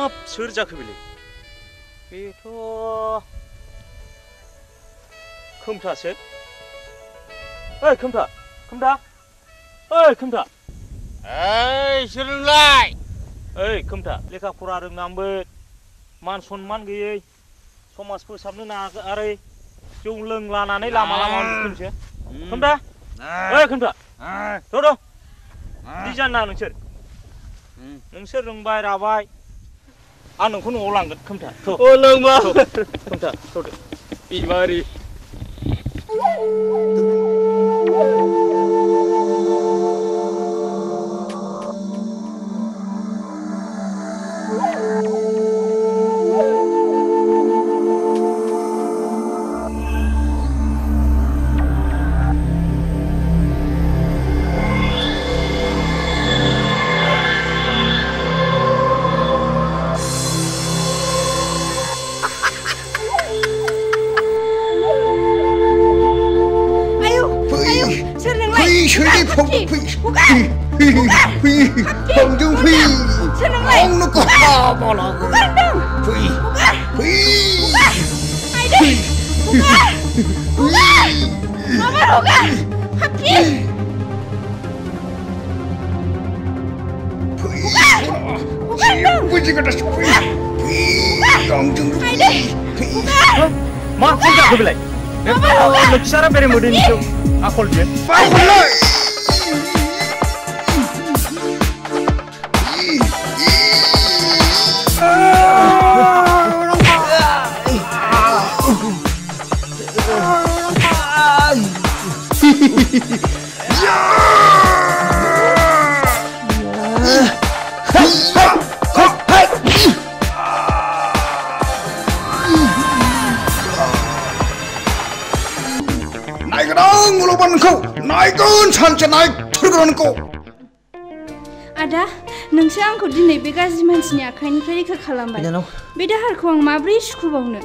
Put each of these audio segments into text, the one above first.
हाब सोर जाखो बेलाय बेथ' खोमथासो ओइ खोमथा खोमथा ओइ खोमथा ओइ सोर नोंलाय ओइ खोमथा लेखा फरा रोंनानैबो मान सनमान गैयै समाज फोसाबनो नागारै जौ लोंलानानै लामा लामा उन्दुसो खोमथा ओइ खोमथा थ' बिदि जानो नाङा नोंसोर रोंबाय राबाय आं नोंखौ न'आव लांगोन खोमथा अ लोंबा खोमथा थ'दो बिमारि मा जाखो बेलाय नोंसारा बेरे मोदैनि आखल बियो आदा नोंसो आंखौ दिनै बे गाज्रि मानसिनि आखाइनिफ्राय रैखा खालामबाय बे दाहारखौ आं माब्रै सुख'बावनो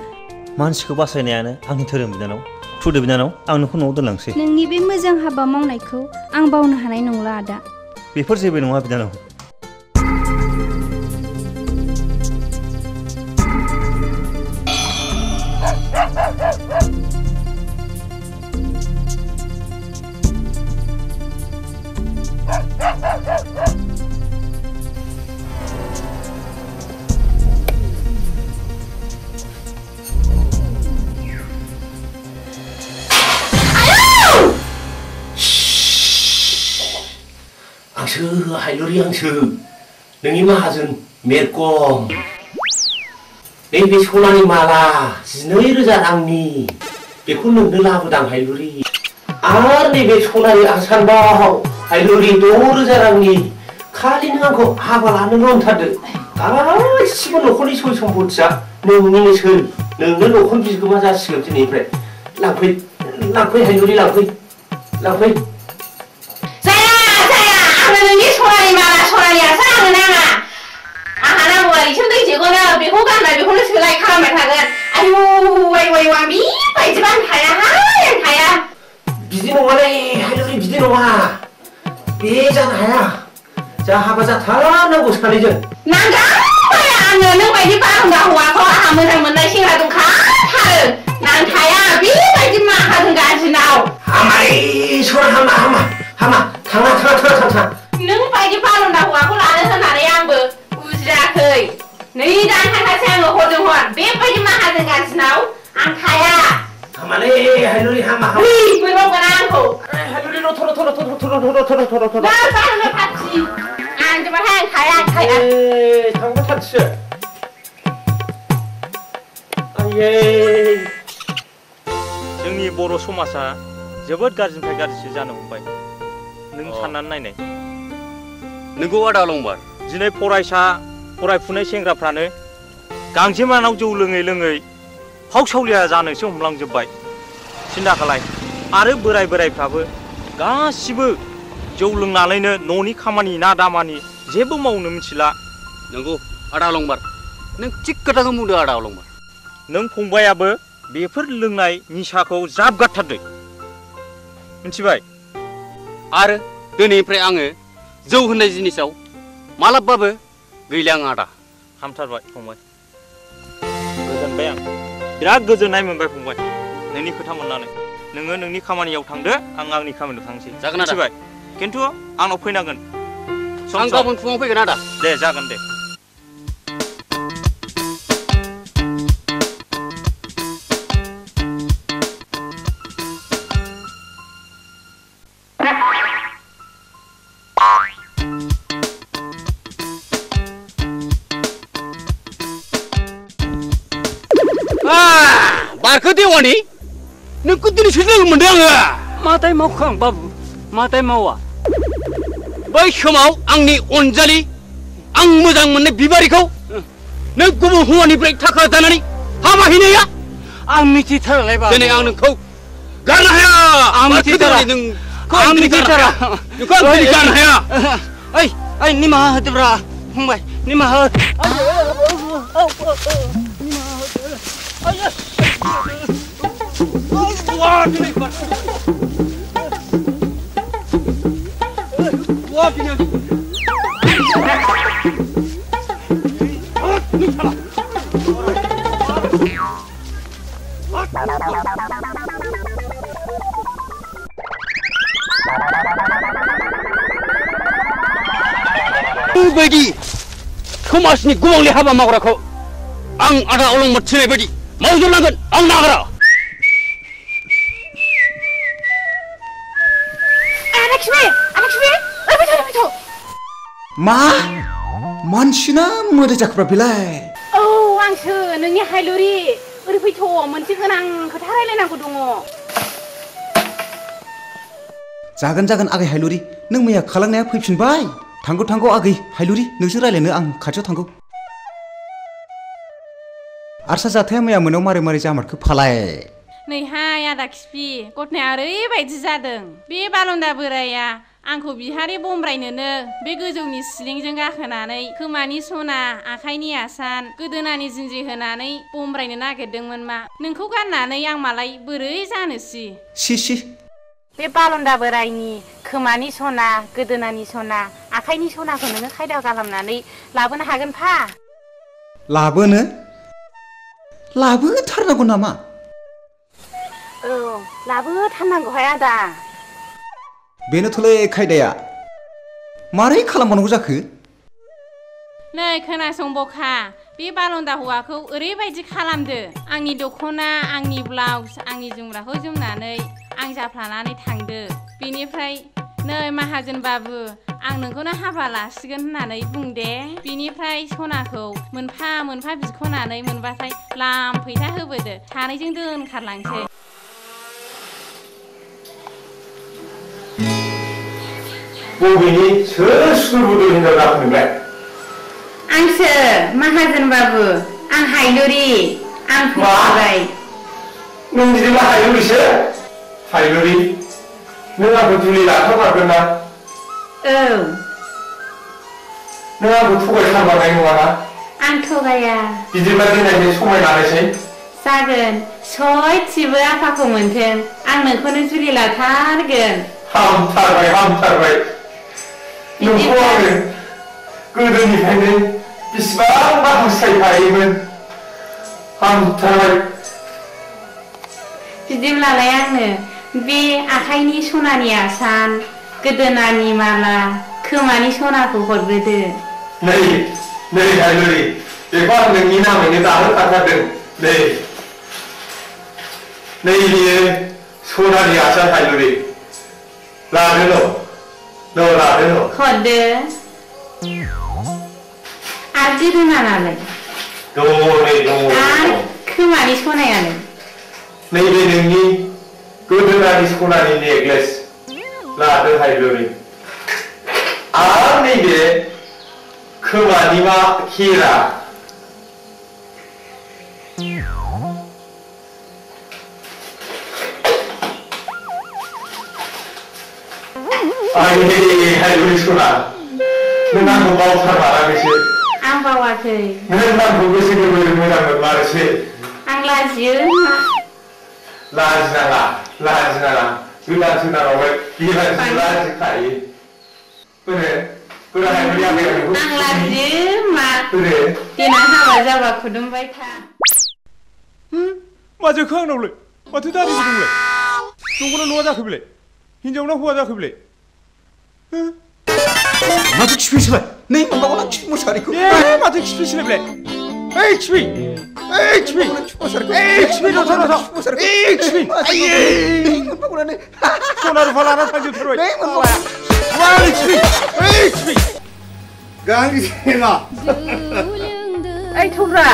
मानसिखौ बासायनायानो आंनि धोरोम बिनानाव थुदो बिनानाव आं नोंखौ न'आव दोनलांसै नोंनि बे मोजां हाबा मावनायखौ आं बावनो हानाय नंला आदा बेफोर जेबो नङा बिनानाव हायलुरि हांसो नोंनि माहाजोन मेरकम नैबे सनानि माला 12,000 रांनि बेखौ नोंनो लाबोदां हायलुरि आरो नैबे सनानि आसानबाव हायलुरि 6,000 रांनि खालि नों आंखौ हाबा लानो होनथारदो गासिबो न'खरनि सय सम्पथिया नोंनिनो सोर नोंनो न'खर बिगोमा जासिगोन दिनैनिफ्राय लांफै हायलुरि लांफै सनानि माला सनानि आसान आंनो नाङा आंहा नांगौ आरो दैसेखौनो बेखौ गाननाय बेखौनो सोलाय खालामबाय थागोन आयु आं बेबायदिबा आं थाया बिदि नङालै हायलुरि बिदि नङा बे जानो हाया जा हाबा जाथारनांगौ सानैजों नांगौ आङो नों बायदि बारहुंगा हौवाखौ आंहा मोजां मोननाय सेंग्रा दंखाथारो नांथाया बेबायदि माहाजोन गाज्रिनाव हामालै सना हामा थाङा नों बायदि बारहुंगा हौवाखौ लानो होननानै आंबो बुजियाखै नै दान थाखासै आङो हरजों हर बेबायदि माहाजोन गाज्रिनाव आं थाया हामालै हायलुरि हामा मोनबावगोन आंखौ हायलुरि र' जानो खाथि आं जोबाथाय आं थाया थांबा थांसो आयै जोंनि बर' समाजा जोबोद गाज्रिनिफ्राय गाज्रिसो जानो हमबाय नों साननानै नायनाय नोंगौ आदा अलंबार दिनै फरायफुनाय सेंग्राफ्रानो गांजेमानाव जौ लोङै फावसावलिया जानोसो हमलांजोब्बाय सिन्था खालाय आरो बोरायफ्राबो गासिबो जौ लोंनानैनो न'नि खामानि ना दामानि जेबो मावनो मिथिला नंगौ आदा अलंबार नों थिग खोथाखौ बुंदों आदा अलंबार नों फंबायाबो बेफोर लोंनाय निसाखौ ज्राब गारथारदो मिथिबाय आरो दिनैनिफ्राय आङो जौ होननाय जिनिसाव मालाबाबो गैला आं आदा हामथारबाय फंबाय गोजोनबाय आं बिराद गोजोननाय मोनबाय फंबाय नोंनि खोथा मोननानै नोङो नोंनि खामानियाव थांदो आं आंनि खामानियाव थांसै जागोन आदा मिथिबाय खिन्थु आंनाव फैनांगोन आं गाबोन फुङाव फैगोन आदा दे जागोन दे बारखो देवानि नोंखौ दिनैसो लोगो मोनदों आङो माथाय मावखो आं बाबु माथाय मावा बै समाव आंनि अनजालि आं मोजां मोननाय बिबारिखौ नों गुबुन हौवानिफ्राय थाखा दानानै हाबा हैनाया आं मिथिथारालाय बाबु दिनै आं नोंखौ गारनो हाया आं मिथिथारा आं मिथिथारा नोंखौ आं दिनै गारनो हाया ओइ निमाहा होदोब्रा फंबाय निमाहा हो Wah, ini Pak. Wah, ini. Ini salah. Bagi, kemasni gulung lihat apa mau rakau? Ang ada ulung macam bagi. Mau jalan ang nagara. मा मानसिना मोदै जाखोब्रा बेलाय औ आंसो नोंनि हायलुरि ओरै फैथ' मोनसे गोनां खोथा रायलायनांगौ दङ जागोन आगै हायलुरि नों मैया खालांनाया फैफिनबाय थांगौ आगै हायलुरि नोंसोर रायलायनो आं खाथियाव थांगौ आरसा जाथाया मैया मोनायाव मारै जामारखो फालाय नैहाय आदा खिफि गथनाया ओरैबायदि जादों बे बालन्दा बोराया आंखौ बिहारि बमब्रायनोनो बे गोजौनि सिलिंजों गाखोनानै खोमानि सना आखाइनि आसान गोदोनानि जिन्जि होनानै बमब्रायनो नागिरदोंमोन मा नोंखौ गाननानै आं मालाय बोरै जानोसि सि बे बालन्दा बोरायनि खोमानि सना गोदोनानि सना आखाइनि सनाखौ नोङो खायदा खालामनानै लाबोनो हागोन फा लाबोथारनांगौ नामा औ लाबोथारनांगौहाय आदा बेनोथ'लै खायदाया मारै खालामबावनांगौ जाखो नै खोनासं बखा बे बालन्दा हौवाखौ ओरैबायदि खालामदो आंनि दख'ना आंनि ब्लाउस आंनि जोमग्राखौ जोमनानै आं जाफ्लानानै थांदो बेनिफ्राय नै माहाजोन बाबु आं नोंखौनो हाबा लासिगोन होननानै बुंदे बिनिफ्राय सनाखौ मोनफा बिख'नानै मोनबाथाय लामफैथा होबोदो सानैजों दोनखारलांसै बबेनि सोर सुरबुदो हिनजाव जाखोनोलाय आंसो माहाजोन बाबु आं हायलुरि आं फैबाय नों बिदिब्ला हायलुरिसो हायलुरि नों आंखौ जुलि लाथारनांगोन ना औ नों आंखौ थगायथारबांनाय नङाना आं थगाया बिदिब्ला दिनै समाय लानोसै जागोन सयथिबो आफाखौ मोनथों आं नोंखौनो जुलि लाथारगोन हामथारबाय नोंखौ आङो गोदोनिफ्रायनो बेसेबांबा हास्थायखायोमोन हामथारबाय बिदिब्लालाय आंनो बे आखाइनि सनानि आसान गोदोनानि माला खोमानि सनाखौ हरग्रोदो नै हायलुरि बेखौ आं नोंनि नामैनो दाहोखाथारदों नै बियो सनानि आसान हायलुरि लादो हरदो आरो गोदोनालाय दङ आरो खोमानि सनायालाय नैबे नोंनि गोदोनानि सनानि नेकलेस लादो हायलुरि आरो नैबे खोमानि मा खेरा हायलुरि सना नों आंखौ बावथारमाराखैसो आं बावाखै नों आंखौ गोसो गोरबोजों मोजां मोनमारोसो आं लाजियो लाजिनाङा गोदान सोनारावहाय बेबायदि लाजिखायो आं लाजियो मा 그래. देनां हाबा जाबा खुदुमबाय था मा जोखो आंनावलाय माथो दारि गुदुंलाय नंगौना नङा जाखो बेलाय हिनजावना हौवा जाखो बेलाय माथो खिफैसोलाय नै मोनबावना खिफि मोसारिखौ ए माथो खिफिसोलाय बेलाय ओइ खिफि ओइ खिफि ओइ खिफि रथ' रथ' ओइ खिफि आयै मोनबावनानै सना रुफा लाना थांजोबथारबाय मारै खिफि ओइ खिफि गांजेमा ओइ थौब्रा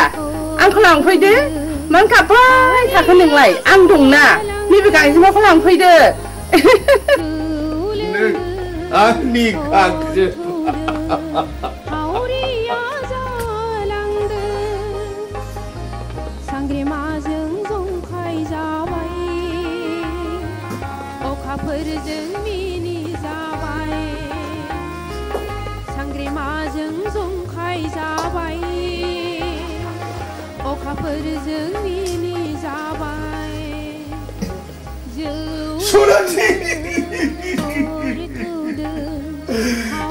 आंखौ लांफैदो मानो गाबबाय थाखो नोंलाय आं दंना नैबे गांजेमाखौ लांफैदो नों आंनि गांजेमा सांग्रेमाजों जंखाय जाबाय अखाफोरजों मिनि जाबाय सांग्रेमाजों जंखाय जाबाय अखाफोरजों मिनि जाबाय सनाथि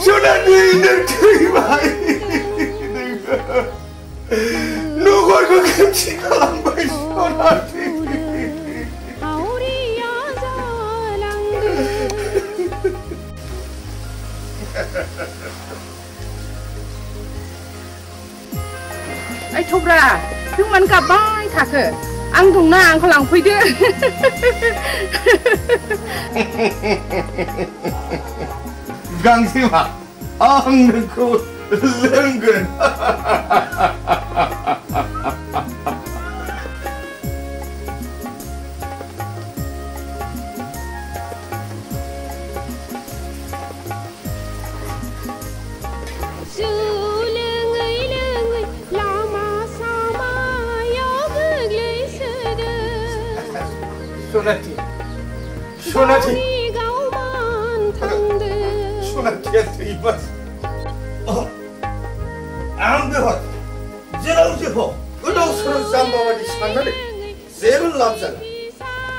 सनाथि नों थैबाय न'खरखौ खोमसि खालामबाय सनाथि ओइ थौब्रा नों मानो गाबबाय थाखो आं दंना आंखौ लांफैदो गांजेमा आं नोंखौ लोंगोन 소나티 소나티 소나티한테 입었어 안 배워 제라우 제포 의도스러운 쌈바와디 상관이 세를 남잖아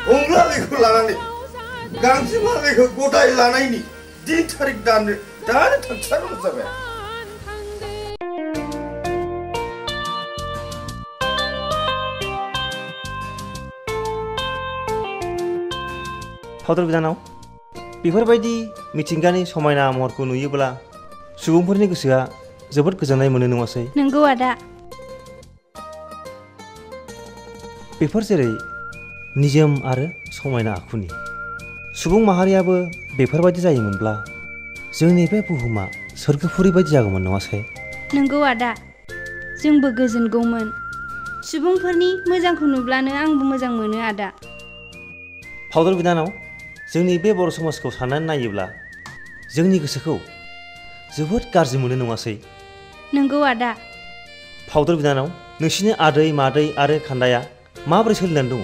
공라리 굴라나니 강지마리 그 고다이 라나이니 딘타릭 단을 다른 탕차로 잡아 फाउदर बिनानाव बेफोरबायदि मिथिंगानि समायना महरखौ नुयोब्ला सुबुंफोरनि गोसोआ जोबोद गोजोननाय मोनो नङासै नंगौ आदा बेफोर जेरै निजोम आरो समायना आखुनि सुबुं माहारियाबो बेफोरबायदि जायोमोनब्ला जोंनि बे बुहुमा सोरगोफुरि बायदि जागौमोन नङासै नंगौ आदा जोंबो गोजोनगौमोन सुबुंफोरनि मोजांखौ नुब्लानो आंबो मोजां मोनो आदा फाउदर बिनानाव जोंनि बे बर' समाजखौ साननानै नायोब्ला जोंनि गोसोखौ जोबोद गाज्रि मोनो नङासै नंगौ आदा फाउदर बिनानाव नोंसिनि आदै मादै आरो खान्दाया माबोरै सोलिनानै दङ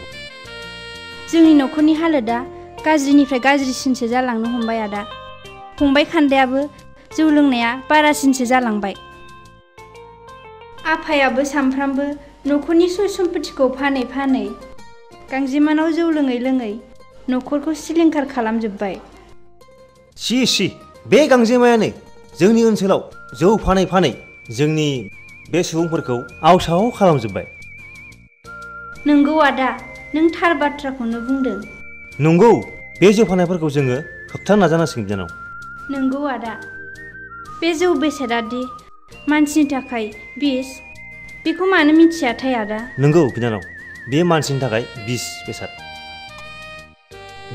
जोंनि न'खरनि हालोदा गाज्रिनिफ्राय गाज्रिसिनसो जालांनो हमबाय आदा फंबाय खान्दायाबो जौ लोंनाया बारासिनसो जालांबाय आफायाबो सामफ्रामबो न'खरनि सय सम्पथिखौ फानै फानै गांजेमानाव जौ लोङै लोङै न'खरखौ सिलिंखार खालामजोब्बाय सि बे गांजेमायानो जोंनि ओनसोलाव जौ फानै फानै जोंनि बे सुबुंफोरखौ आवसाव खालामजोब्बाय नंगौ आदा नों थार बाथ्राखौनो बुंदों नंगौ बे जौ फाननायफोरखौ जोङो होबथानो नाजानांसिगोन बिनानाव नंगौ आदा बे जौ बेसादादि मानसिनि थाखाय बिस बेखौ मानो मिथियाथाय आदा नंगौ बिनानाव बे मानसिनि थाखाय बिस बेसाद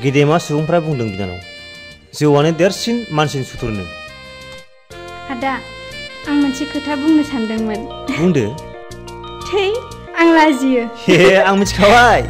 गेदेमा सुबुंफ्रा बुंदों बिनानाव जौआनो देरसिन मानसिनि सुथुरनो आदा आं मोनसे खोथा बुंनो सानदोंमोन बुंदो थै आं लाजियो हे आं मिथिखाबाय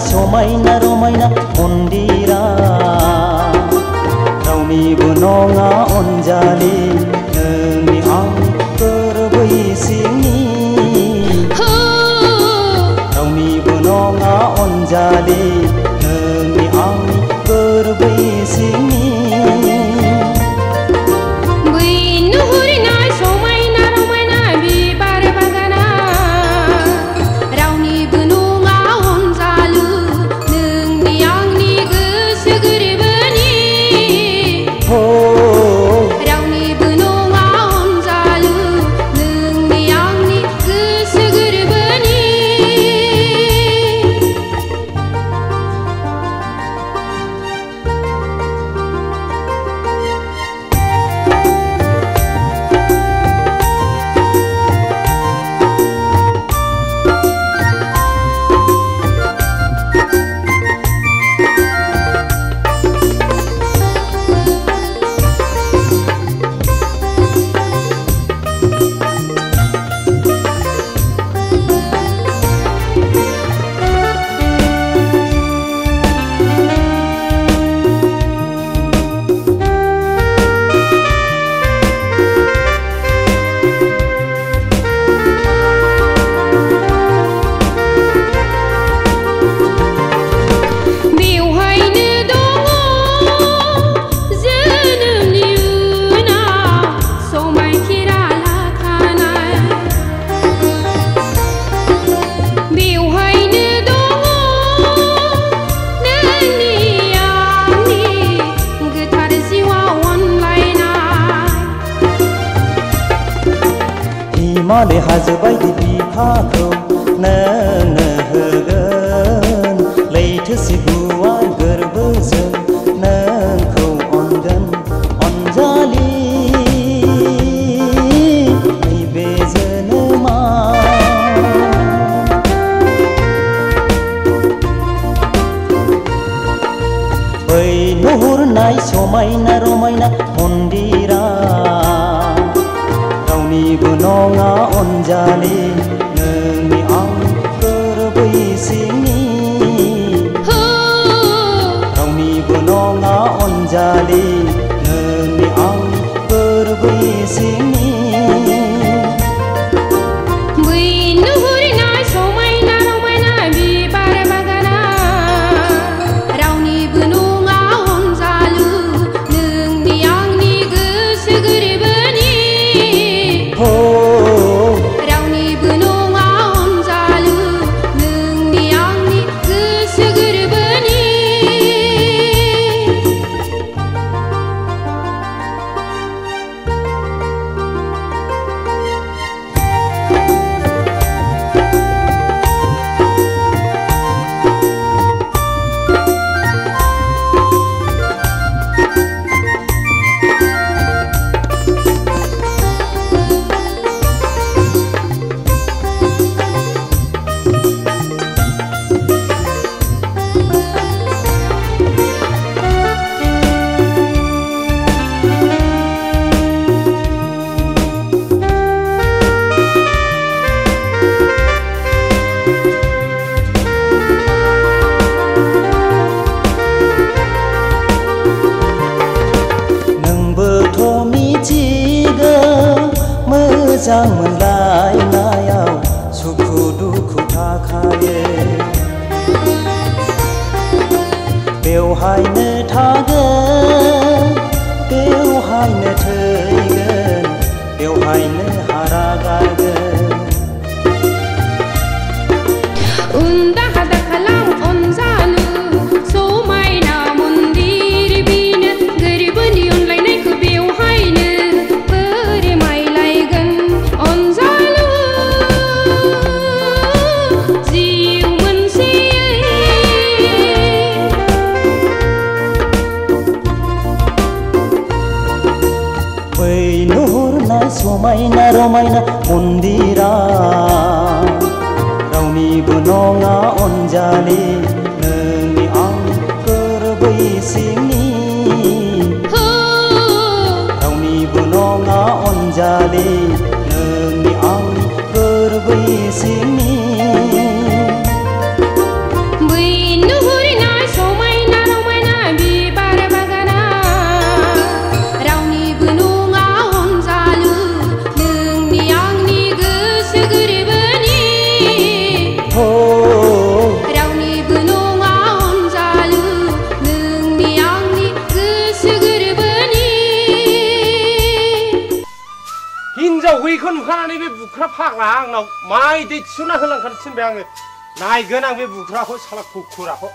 समायना रमायना मन्दिरा रावनिबो नङा अनजालि नोंनि आं गोरबै सिंनि रावनिबो नङा माले हाजो बायदि बिफाखौ नोंनो होगोन लैथोसे गुवार गोरबोजों नोंखौ अनगोन अनजालि नैबे जोनोमा बै नुहुरनाय समायना रमायना मन्दिरा रावनिबो नङा अनजालि नोंनि आं गोरबै सिंनि रावनिबो नङा अनजालि नोंनि आं गोरबै सिंनि बै नुहुरनाय समायना रमायना बिबार बागाना रावनिबो नङा अनजालु नोंनि आंनि गोसो गोरबोनि रावनिबो नङा अनजालु नोंनि आंनि गोसो गोरबोनि नोंबोथ' मिथिगौ मोजां मोनलायनायाव सुखु दुखु थाखायो बेवहायनो थागोन बेवहायनो थैगोन बेवहायनो हारा गारगोन उन्दाहा दाखालाम अनजालु समायना मन्दिर बिनो गोरबोनि अनलायनायखौ बेवहायनो फोरमायलायगोन अनजालु जिउ मोनसेयै बै नुहुरनाय समायना रमायना मन्दिरा रावनिबो नङा अनजालि नोंनि आं गोरबै सिंनि रावनिबो नङा अनजालि नोंनि आं गोरबै सिंनि बै नुहुरनाय समायना रमायना बिबार बागाना रावनिबो नङा अनजालु नोंनि आंनि गोसो गोरबोनि रावनिबो नङा अनजालु नोंनि आंनि गोसो गोरबोनि हिनजाव गैयिखौ नुखानानै बे बुख्रा फाग्ला आंनाव माइ दै थिसनना होलांखानो थिनबाय आङो नायगोन आं बे बुख्राखौ साला कुकुराखौ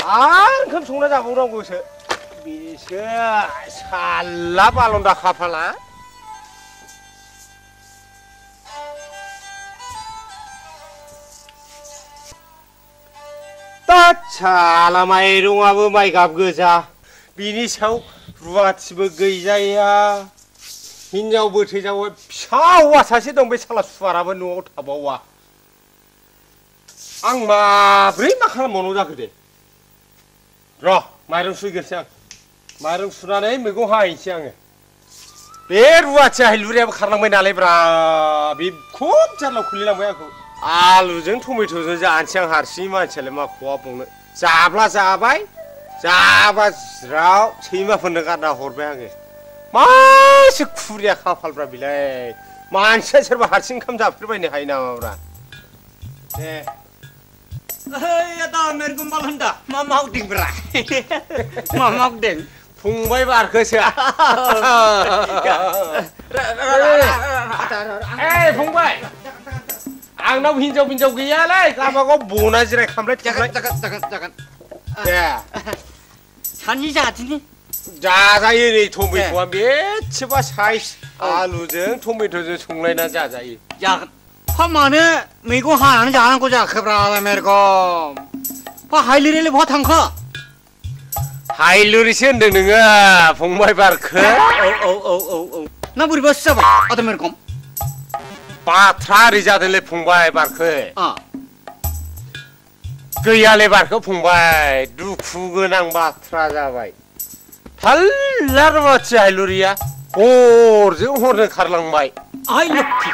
आरो ओंखाम संना जाबावनांगौसो बेसो साला बालन्दा खाफाला साला माइरंआबो माइ गाब गोजा बिनि सायाव रुवाथिबो गैजाया हिनजाव बोथैजाबाय फिसा हौवा सासे दं बे साला सुवाराबो न'आव थाबावा आं माब्रै मा खालामबावनांगौ जाखो दे र' माइरं सुहैग्रोसै आं माइरं सुनानै मैगं हाहैनोसै आङो बे रुवाथि हायलुरियाबो खारलांबाय नालाय ब्रा बे खुब जारलायाव खोलैलांबाय आंखौ आलुजों टमेट'जों जानोसै आं हारसिं मानसियालाय मा खहाब बावनो जाब्ला जाबाय जाबा ज्राव सैमाफोरनो गारना हरबाय आङो मासे खुरिया खाफालब्रा बिलाय मानसिया सोरबा हारसिं ओंखाम जाफेरबायनो हायो नामाब्रा दे दा मेरे को मालूम था मामा उठिंग ब्रा मामा उठिंग फंबाय बारखोसो फंबाय आंनाव हिनजाव हिनजाव गैयालै गावबागाव बना जिराय खामफ्लाय जागोन दे 산이 자지니? 자자이 네 토마토와 매치바 사이즈 아루정 토마토정 송라이나 자자이. 야, 파마네 미고 하나는 자는 거자 그브라 메르고. 파 하일리레리 뭐 탕커? 하일루리시 능능아 봉마이 바르크. 나 우리 뭐 써봐. 아들 메르고. 바트라리자들레 봉바이 바르크. 아. 그야레 바르크 봉바이 누쿠근앙 바트라자바이. 달라르마치 하일루리야. 오르정 호르는 카르랑바이. 아이 럭키.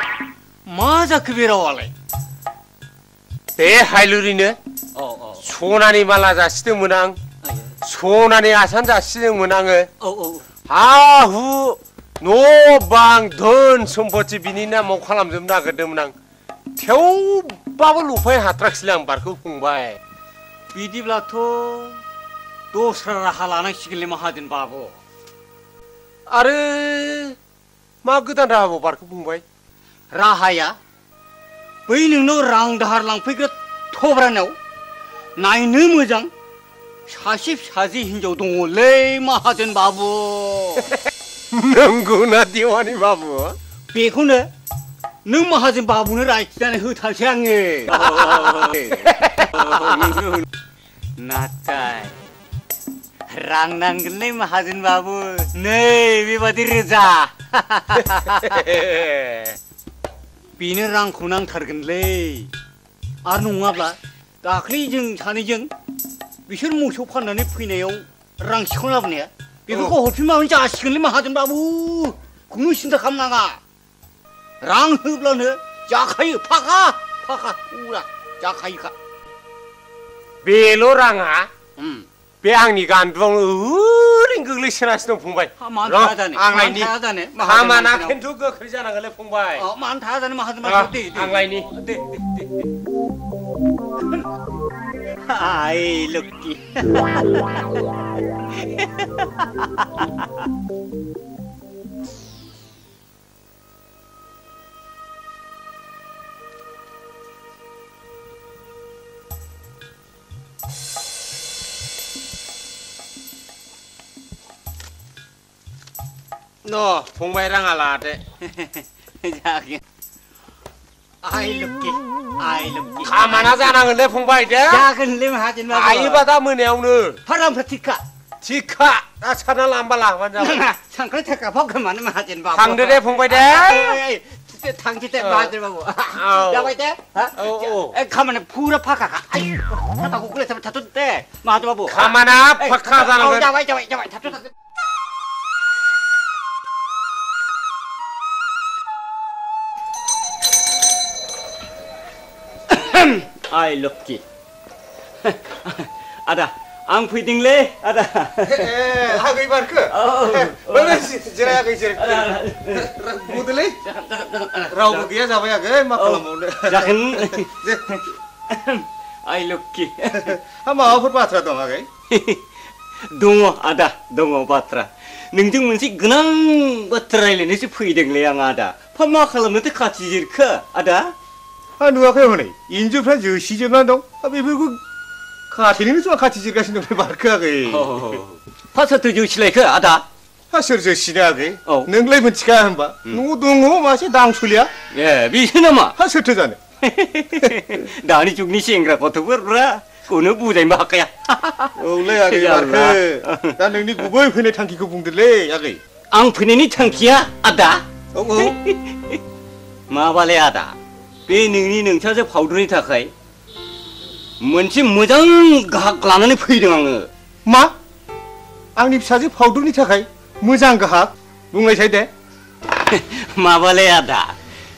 맞아 그베라 원래. 내 하일루리네. 소나니 말라자 시드문앙. 소나니 아산자 시드문앙을. 아후 노방 던 sompo지 비니나 몽칼람 좀 나거든랑. 태우 바블 우파이 하트락실랑 바르크 풍바이. 비디블라토 도스라라 할라나 시길리마 하든 바보. 아르 마그단 라보 바르크 풍바이. 라하야. बै नोंनाव रां दाहार लांफैग्रा थब्रानाव नायनो मोजां सासे फिसाजो हिनजाव दङलै माहाजोन बाबु। नंगौना देवानि बाबु? बेखौनो नों माहाजोन बाबुनो रायथिनानै होथारसै आङो। नाथाय रां नांगोनलै माहाजोन बाबु नै बेबादि रोजा। बेनो रांखौ नांथारगोनलै आरो नङाब्ला दाख्लै जों सानैजों बिसोर मोसौ फाननानै फैनायाव रां सिखावना लाबोनाया बेफोरखौ हरफिनबानो जासिगोनलै माहाजोन बाबु खुनु सिन्था खालामनाङा रां होब्लानो जाखायो फाखा फाखा फुरा जाखायोखा बेल' राङा बे आंनि गान्दुआवनो ओरैनो गोग्लैसोनासो दं फंबाय। मानो थाया जानो खामाना खिन्थु गोख्रै जानांगोनलै फंबाय। मानो थाया जानो माहाजोन बाबु दे आं लायनि दे आइ लक्की 너 फंबाय राङा लादो। जागोन आइ लक्की खामाना जानांगोनलै फंबाय दे। जागोनलै माहाजोन बाबु हायोबा दा मोनायावनो फारामफ्रा थिखा दा सारना लांबा लाबानो जाबाय। सांख्राय थाखा फावगोन मानो माहाजोन बाबु थांदो दे फंबाय दे। थांसै दे माहाजोन बाबु जाबाय दे खामानि फुरा फाखाखा थाखाखौ गले थाथ' दे माहाजोन बाबु खामाना फाखा जानांगोन। जाबाय थाथ' आइ लक्की आदा आं फैदोंलै आदा आगै बारखो जिरायाखै बुदोलै रावबो गैया जाबाय आगै मा खालामबावनो जागोन आइ लक्की माबाफोर बाथ्रा दं आगै? दङ आदा दङ बाथ्रा नोंजों मोनसे गोनां बाथ्रा रायज्लायनोसो फैदोंलै आं आदा मा खालामनोथो खाथि जिरखो आदा? नुवाखै हनै इन्जुरफ्रा जोसिजोबनानै दं बेफोरखौ खाथेनोनो ज' खाथि जिरगासिनो दं बारखो आगै। सोरथो जोसिलायखो आदा? सोर जोसिनो आगै नोंलाय मिथिखाया होनबा न' दङ मासे दांसुलिया। ए बेसो नामा? सोरथो जानो दानि जुगनि सेंग्रा गथ'फोरा खौनो बुजायनोबो हाखाया। औलै आगै बारखो दा नोंनि गुबै फैनाय थांखिखौ बुंदोलै आगै। आं फैनायनि थांखिया आदा माबालै आदा बे नोंनि नोंसाजो फावदुरनि थाखाय मोनसे मोजां गाहाक लानानै फैदों आङो। मा आंनि फिसाजो फावदुरनि थाखाय मोजां गाहाक बुंनायसाय दे। माबालै आदा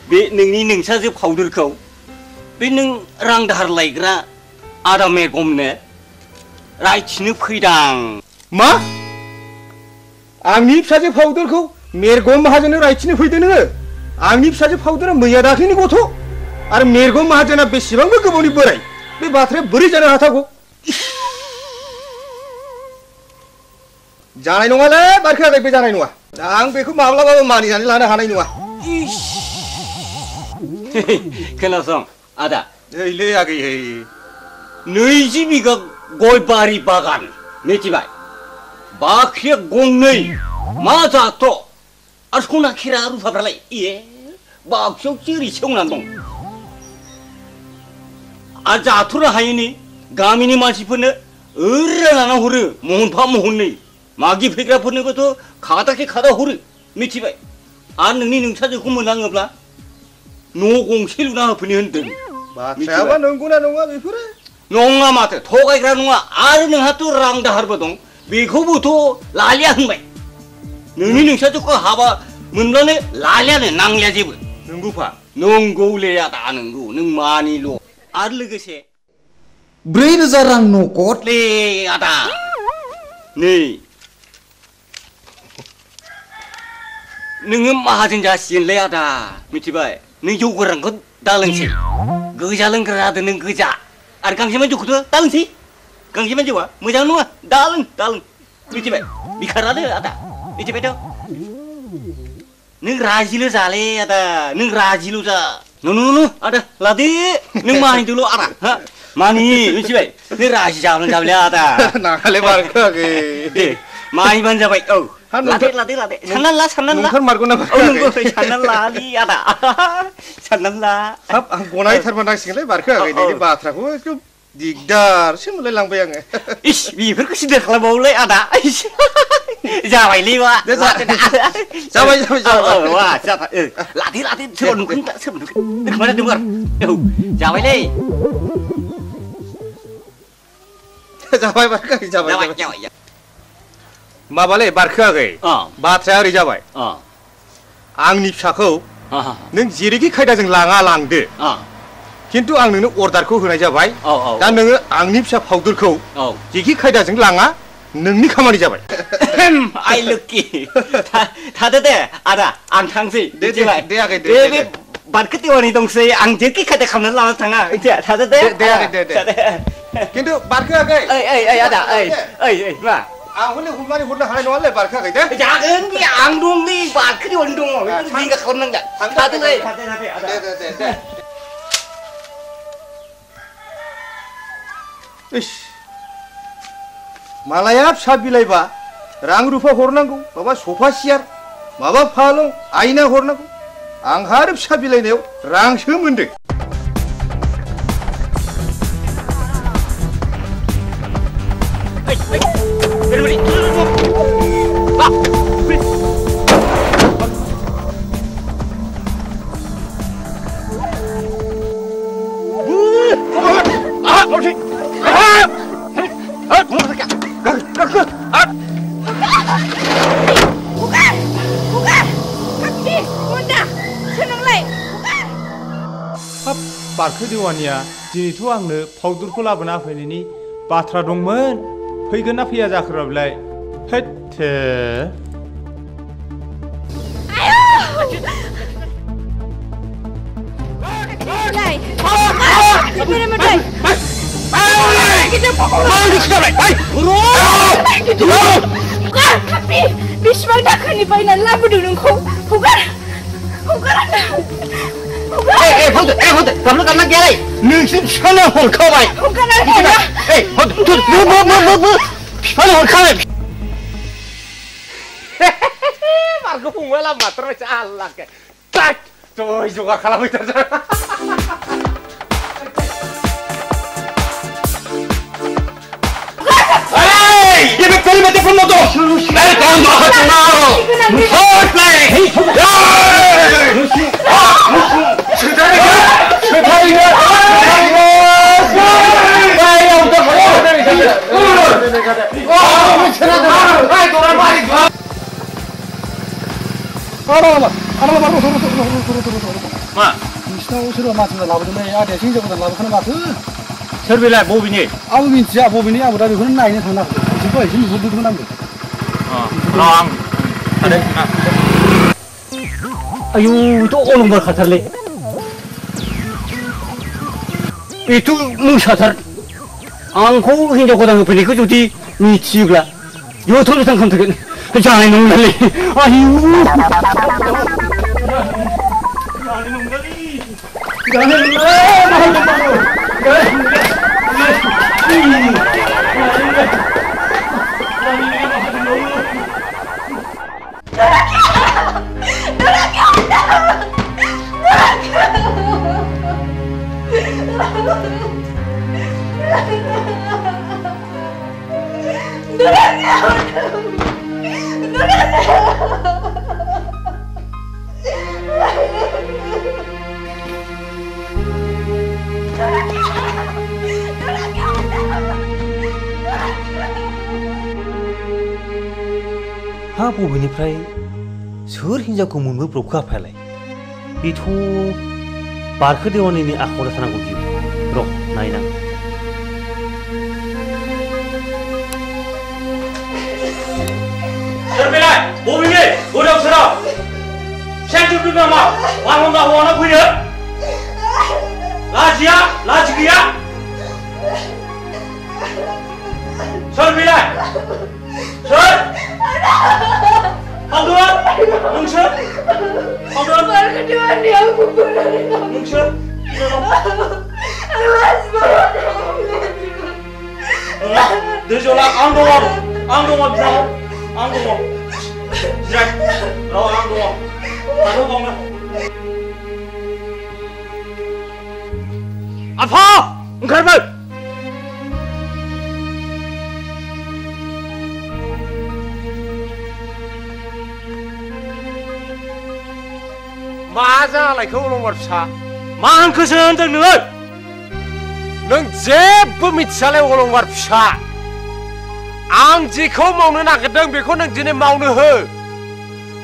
बे नोंनि नोंसाजो फावदुरखौ बे नों रां दाहार लायग्रा आदा मेगमनो रायथिनो फैदां। मा आंनि फिसाजो फावदुरखौ मेरगम माहाजोननो रायथिनो फैदों नोङो? आंनि फिसाजो फावदुरा मैया दाख्लैनि गथ' आरो मेरगम माहाजोना बेसेबांबो गोबावनि बोराय बे बाथ्राया बोरै जानो हाथावगौ? जानाय नङालै बारखो आगै बे जानाय नङा आं बेखौ माब्लाबाबो मानिनानै लानो हानाय नङा। खोनासं आदा ओइलै आगै 20 बिगा गय बारि बागान मिथिबाय बाख्रिया गंनै मा जाथ' आरो सना खेरा रुफाफ्रालाय बाक्सायाव जेरै सेवनानै दं आरो जाथ'नो हायैनि गामिनि मानसिफोरनो ओरै लाना हरो महनफा महननै मागि फैग्राफोरनोबोथ' खादाखे खादा हरो मिथिबाय आरो नोंनि नोंसाजोखौ मोनलाङोब्ला न' गंसे लुना होफैनो होनदों बाथ्रायाबा नंगौना नङा बेफोरो नङा माथो थगायग्रा नङा आरो नोंहाथ' रां दाहारबो दं बेखौबोथ' लालिया होनबाय नोंनि नोंसाजोखौ हाबा मोनब्लानो लालियानो नांलिया जेबो नंगौफा नंगौले आदा नंगौ नों मानिल' आरो लोगोसे 4,000 रां नगद ले आदा नै नोङो माहाजोन जासिगोनलै आदा मिथिबाय नों जौ गोरानखौ दालोंसै गोजा लोंग्रा जादों नों गोजा आरो गांजेमा जौखौथ' दालोंसै गांजेमा जौआ मोजां नङा दालों मिथिबाय बिखारादो आदा मिथिबायथ' नों राजिल' जाले आदा नों राजिल' जा नु आदा लादे नों मानिदोल' आदा हा मानि मिथिबाय नों राजि जाब्लानो जाबायलै आदा नागाले बारखोआखै दे मानिबानो जाबाय औ लादे साननानै ला नोंथार मारगौ ना नंगौ साननानै लालि आदा साननानै ला हाब आं गनायथारबा नांसिगोनलै बारखोआखै नोंनि बाथ्राखौ एकदम दिगदारसो मोनलाय लांबाय आङो इस बेफोरखौ सिन्था खालामबावलै आदा जाबायलै वा जाबाय वा जाबाय लादे सोरबा नुगोन खोमा जादों आरो औ जाबायलै जाबाय बारखोआखै जाबाय माबालै बारखोआखै बाथ्राया ओरै जाबाय आंनि फिसाखौ नों जेरैखि खायदाजों लांदो खिन्थु आं नोंनो अर्डारखौ होनाय जाबाय दा नोङो आंनि फिसा फाउदुरखौ जेखि खायदाजों लाङा नोंनि खामानि जाबाय आइ लोखि थादो दे आदा आं थांसै दे आगै दे बारखो देवानि दंसै आं जेखि खायदा खालामनानै लाना थाङा थादो दे खिन्थु बारखोआखै ओइ आदा ओइ मा आं हले हमनानै हरनो हानाय नङालै बारखोआखै दे जागोन बे आं दं नै बारखो देवानि दङ जिंगा खालामनांगोन थादोलै दे मालाया फिसा बिलाइबा रां रुफा हरनांगौ माबा सफा सियार माबा फालं आइना हरनांगौ आंहा आरो फिसा बिलाइनायाव रांसो मोनदों बारखो देवानिया दिनैथ' आंनो फाउदुरखौ लाबोना होफैनायनि बाथ्रा दंमोन फैगोन ना फैया जाखोराब्लाय हेत्थे बेसेबां दाखोरनि बायनानै लाबोदों नोंखौ हगार गामला गैयालै नोंसोर बिफानो हरखाबाय बिफानो हरखाबाय बारखौ फंबाय लामा माथ्रायसो आल्लाके जय जगार खालामहैथारसै Debe fermate con moto! Calma, calmao! Forte! 마! नोंसिनाव सोरबा मानसिफोर लाबोदोंलै आदाया हिनजाव गोदान लाबोखानो माथो सोर बेलाय बबेनि आंबो मिन्थिया बबेनि आंबो दा बेखौनो नायनो थांनो बिसोरखौ एसे नुहुरदोंमोन आंबो आं आयु थ' अलंबार खाथारलै बेथ' मोसाथार आंखौ हिनजाव गोदान होफैनायखौ जुदि मिथियोब्ला जथन जथन खालामथारगोन जानाय नंलालै आयु जानाय नंला हा बबेनिफ्राय सोर हिन्जावखौ मोनबोब्रबखो आफायालाय बेथ' बारखो देवानिनि आखायाव थानांगौ बियो र' नायनां सोर बेलाय बबेनि गोदाव सोराव सेन्टुरनि नामा बारहुंखा हौवाना फैनो लाजिया लाजि गैया सोर बेलाय सोर Haldun! Nungsur! Haldun! Baru kedua dia aku benerin. Nungsur! Awas Dejola, ang dong bisa ang dong. Jai, raw ang dong. Tahu bang na? Apa? Engkau ber? मा जालायखौ अलंबार फिसा मा होनखोसो होनदों नोङो नों जेबो मिथियालाय अलंबार फिसा आं जेखौ मावनो नागिरदों बेखौ नों दिनै मावनो हो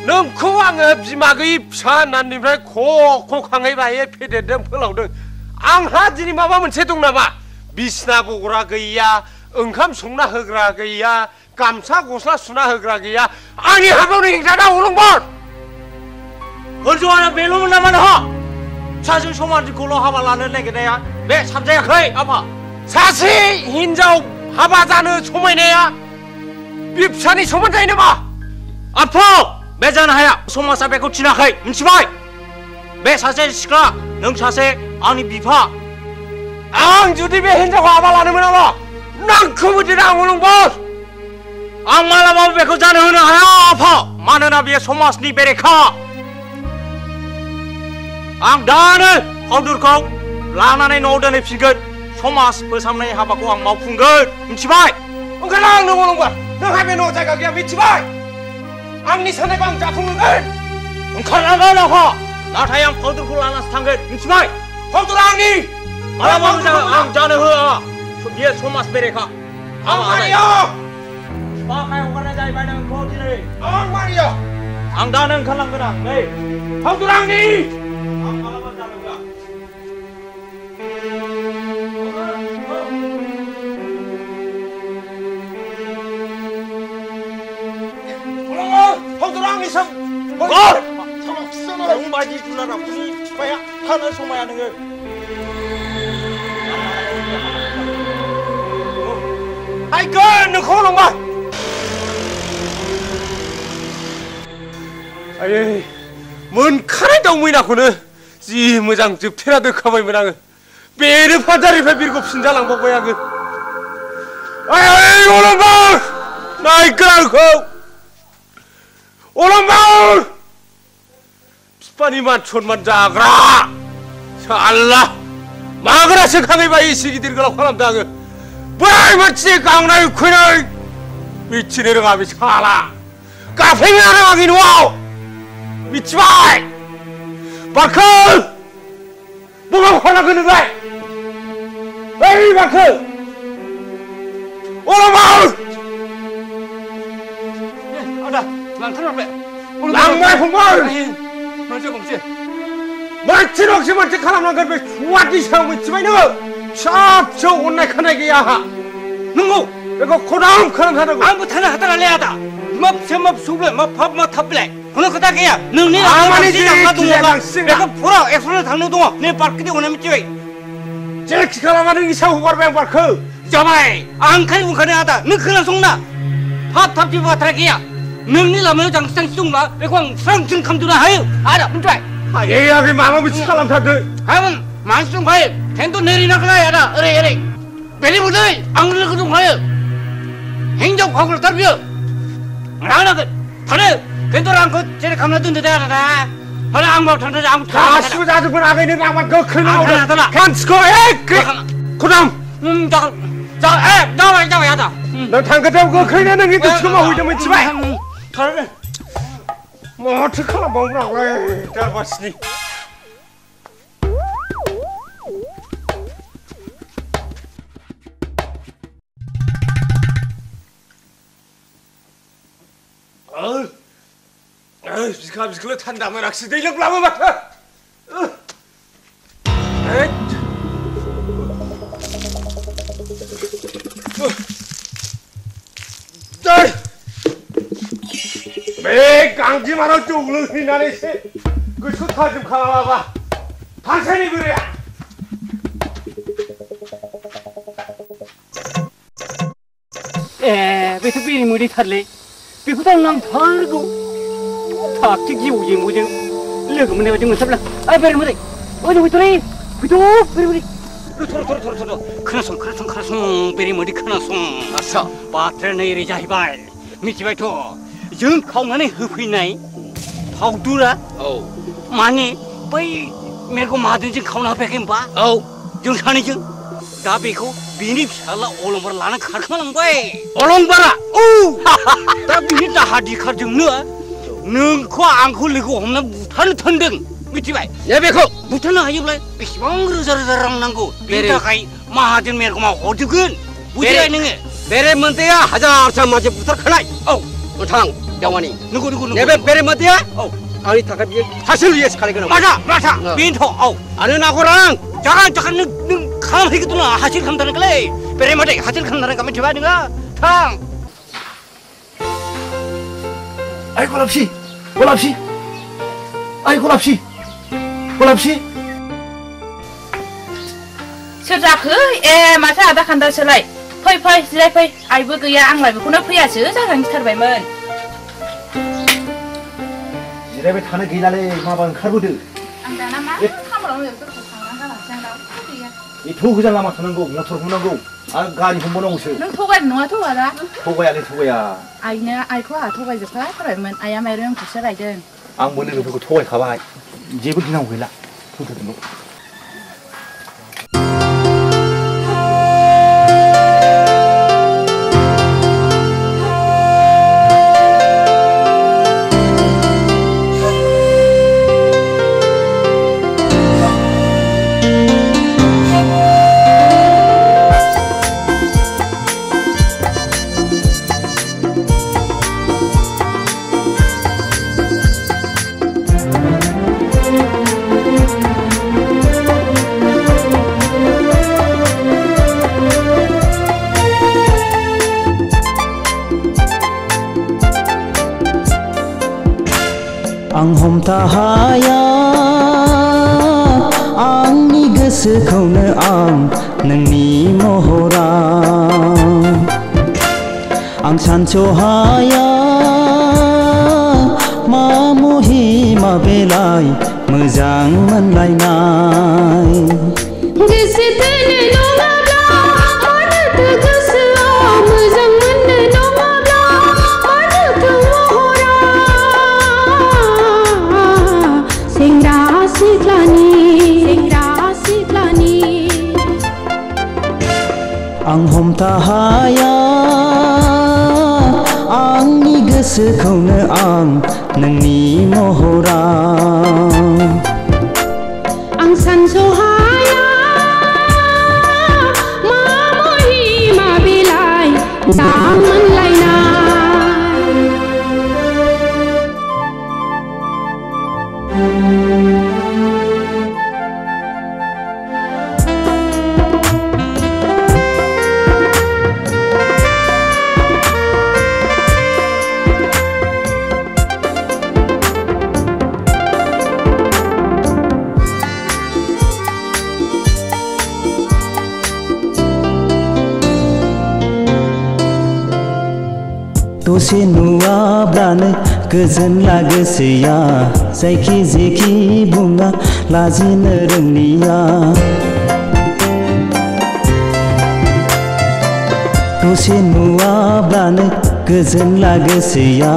नोंखौ आङो बिमा गैयि फिसा होननायनिफ्राय ख' खाङै बायै फेदेरदों फोलावदों आंहा दिनै माबा मोनसे दं नामा बिसना बग्रा गैया ओंखाम संना होग्रा गैया गामसा गस्ला सुना होग्रा गैया आंनि हाबायाव हेंथा अलंबार Kerjaan belum nama dah. Saya cuma di kolong haba lalu lagi ni ya. Be sampai akhir apa? Sasi hinjau haba janu cuma ni ya. Bipsani cuma ni nama. Apa? Be jangan haya. Semua sampai kau cina akhir. Mencibai. Be sasi sekolah. Neng sasi ani bipa. Ang judi be hinjau haba lalu mana? Nang kau tidak ngulung bos. Ang malam apa be kau jangan huna haya apa? Mana nabi semua ni bereka. Ang dana haudurkau laनानै न'आव दोनहैफिनगोन समाज फोसाबनाय हाबाखौ आं मावफुंगोन मिथिबाय ओंखारलां नों अलंबार नोंहा बे न' जायगा गैया मिथिबाय आंनि साननायखौ आं जाफुंहोगोन ओंखारलांगोन आफा नाथाय आं हाउदुरखौ लानासो थांगोन मिथिबाय हाउदुरा आंनि मालाबाबो आं जानो होआ बियो समाज बेरेखा आं मानिया बाखाय हगारनाय जाहैबाय नोंखौ दिनै आं मानिया आं दानो ओंखारलांगोन आं नै हाउदुरा आंनि बायदि जुनाराफोरनि बिफाया थानो समाया नोङो आइगोन नोंखौ अलंबार आयै मोनखानाय दाउ मैनाखौनो जि मोजां जोबथेना दोनखाबायमोन आङो बेनो फानजारिनिफ्राय बिरग'फिन जालांबावबाय आङो आयै अलंबार नायगोन आंखौ अलंबार बिफानि मान सनमान जाग्रा साला माग्रासो खाङैबाय एसे गिदिर गोलाव खालामदों आङो बोराय मानसिनि गांनाय उखैनाय मिथिनो रोङा बे साला गाफैनो रोङाखै न'आव मिथिबाय बारखो बबाव खानांगोन नोंलाय ओइ बारखो अलंबार आदा लांथारबाय लांबाय फंबाय मोनसे गंसे मोनसे नंसे मोनसे खालामनांगोन बे सुवादनि सायाव मिथिबाय नोङो फिसा फिसौ अननाय खानाय गैया आंहा नंगौ बेखौ खदाम खालामथारनांगौ आंबो थानो हाथारालै आदा मा फिसा मा फिसौलाय मा फाब मा थाबलाय खुनु खोथा गैया नोंनि लामा दङब्ला बेखौ फुरा एक्सप्रेस थांनो दङ नै बारखो देवना मिथिबाय जेखि खालामा नोंनि सायाव हगारबाय आं बारखो जाबाय आं ओंखायनो बुंखादों आदा नों खोनासंना फाब थाब जेबो बाथ्रा गैया नोंनि लामायाव जांसि जांसि दंब्ला बेखौ आं स्रां स्रिं खालामजोबनो हायो आदा मिथिबाय आयै आगै माबा मोनसे खालामथारदो हागोन मानसि दंखायो खिन्थु नेरिनांगोन आदा ओरै ओरै बेनि बदलै आं लोगो दंखायो हिनजाव फावग्राथार बियो 나가는 थानो खिन्थु आंखौ जेरै खालामना दोनदो दे आदा थानो आं माव थानो आं गासिबो जाजोबगोन आगै नों आंबा गोख्रै मावदो खान्सिखौ खुदाम जाबाय आदा नों थांगोन गोख्रैनो नोंनि गोसोखौ मावहैदो मिथिबाय माथो खालामबावनो आंलाय जारबासिनि बिखा बिखौल' थान्दा मोनाखिसै दै लोंब्लाबो माथो बे गांजेमानाव जौ लोंहैनानैसो गोसो थाजिम खालामाबा थांसैनि बोराया बेथ' बेरे मोदैथारलै बेखौथ' आं नांथारगौ थाखथिक जिउजों मोजों लोगो मोननाय बायदि मोनथारब्ला बेरे मोदै ओजों फैथ'लै फैथ' बेरे मोदै थर खोनासं बेरे मोदै खोनासं आस्सा बाथ्राया नै ओरै जाहैबाय मिथिबायथ' जों खावनानै होफैनाय फावदुरा माने बै मेरग' माहाजोनजों खावना होफैयाखै होनबा जों सानैजों दा बेखौ बिनि फिसाला अलंबार लाना खारखोमालांबाय अलंबारा दा बिनि दाहा दिखारजोंनो नोंखौ आंखौ लोगो हमना बुथारनो थोनदों मिथिबाय बेखौ बुथारनो हायोब्ला बेसेबां रोजा रोजा रां नांगौ बेनि थाखाय माहाजोन मेरग'मा हरजोबगोन बुजिबाय नोङो बेरे मोदैया हाजारथा मानसि बुथारखानाय नोंथां देवानि नंगौ नैबे बेरे मोदैया आंनि थाखाय बियो सासे लुयेस खालायगोन माथा बेनोथ' आरो नाखौ रां जागोन नों खालामहैगोन हासिल खालामथारनांगौलै बेरे मोदै हासिल खालामथारनांगौ मिथिबाय नोङो थां Ay, Golapsi! Ay, Golapsi! सोर जाखो माथो आदा खान्दासोलाय फै जिरायफै आइबो गैया आंलाय बेखौनो फैयासो जाजानो गिथारबायमोन जिरायबाय थानो गैलालै माबा ओंखारबोदो आं दाना मा खामानियावनो बेफोरखौ थांनानै गालांसै आं दाबो गैया एथ' गोजान लामा थांनांगौ मटर हमनांगौ आरो गारि हमबावनांगौसो नों थगायनो नङाथ' आदा थगाया आइखौ आंहा थगायजोबखाथारबायमोन आइया माइरं आंखौसो रायदों आंबो लोगोफोरखौ थगायखाबाय जेबो गिनांगौ गैला फैथ'दोल' आं हमथा हाया आंनि गोसोखौनो आं नोंनि महरा आं सानस'हाया मा महि मा बेलाय मोजां मोनलायनाय गोसो थोनो नङाब्ला मानोथो गोसोआव मोजां मोननो नङाब्ला मानोथो महरा सेंग्रा सिख्लानि आं हमथा हाया आंनि गोसोखौनो आं नोंनि महरा आं सानस'हाया मा महि मा बेलाय मोजां मोनलायनाय दसे नुवाब्लानो गोजोनला गोसोया जायखि जेखि बुङा लाजिनो रोंलिया दसे नुवाब्लानो गोजोनला गोसोया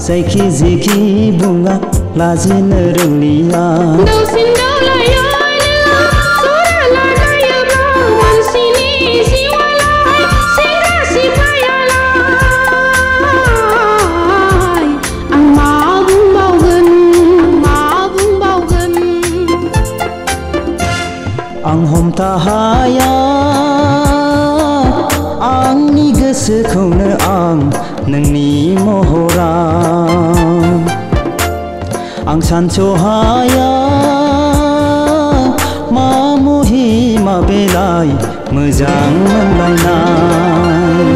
जायखि जेखि बुङा लाजिनो रोंलिया दाउसिन दाउलायानो जरा लागायोब्ला मानसिनि जिउआलाय सेंग्रा सिख्लायालाय आं मा बुंबावगोन आं हमथा हाया आंनि गोसोखौनो आं नोंनि महरा आं सानस'हाया मा मुहि मा बेलाय मोजां मोनलायनाय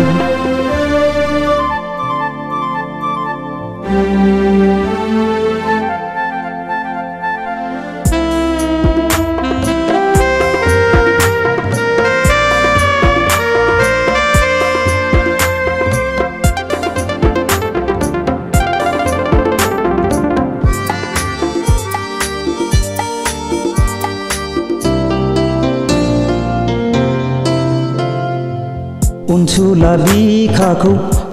अनसुला बिखाखौ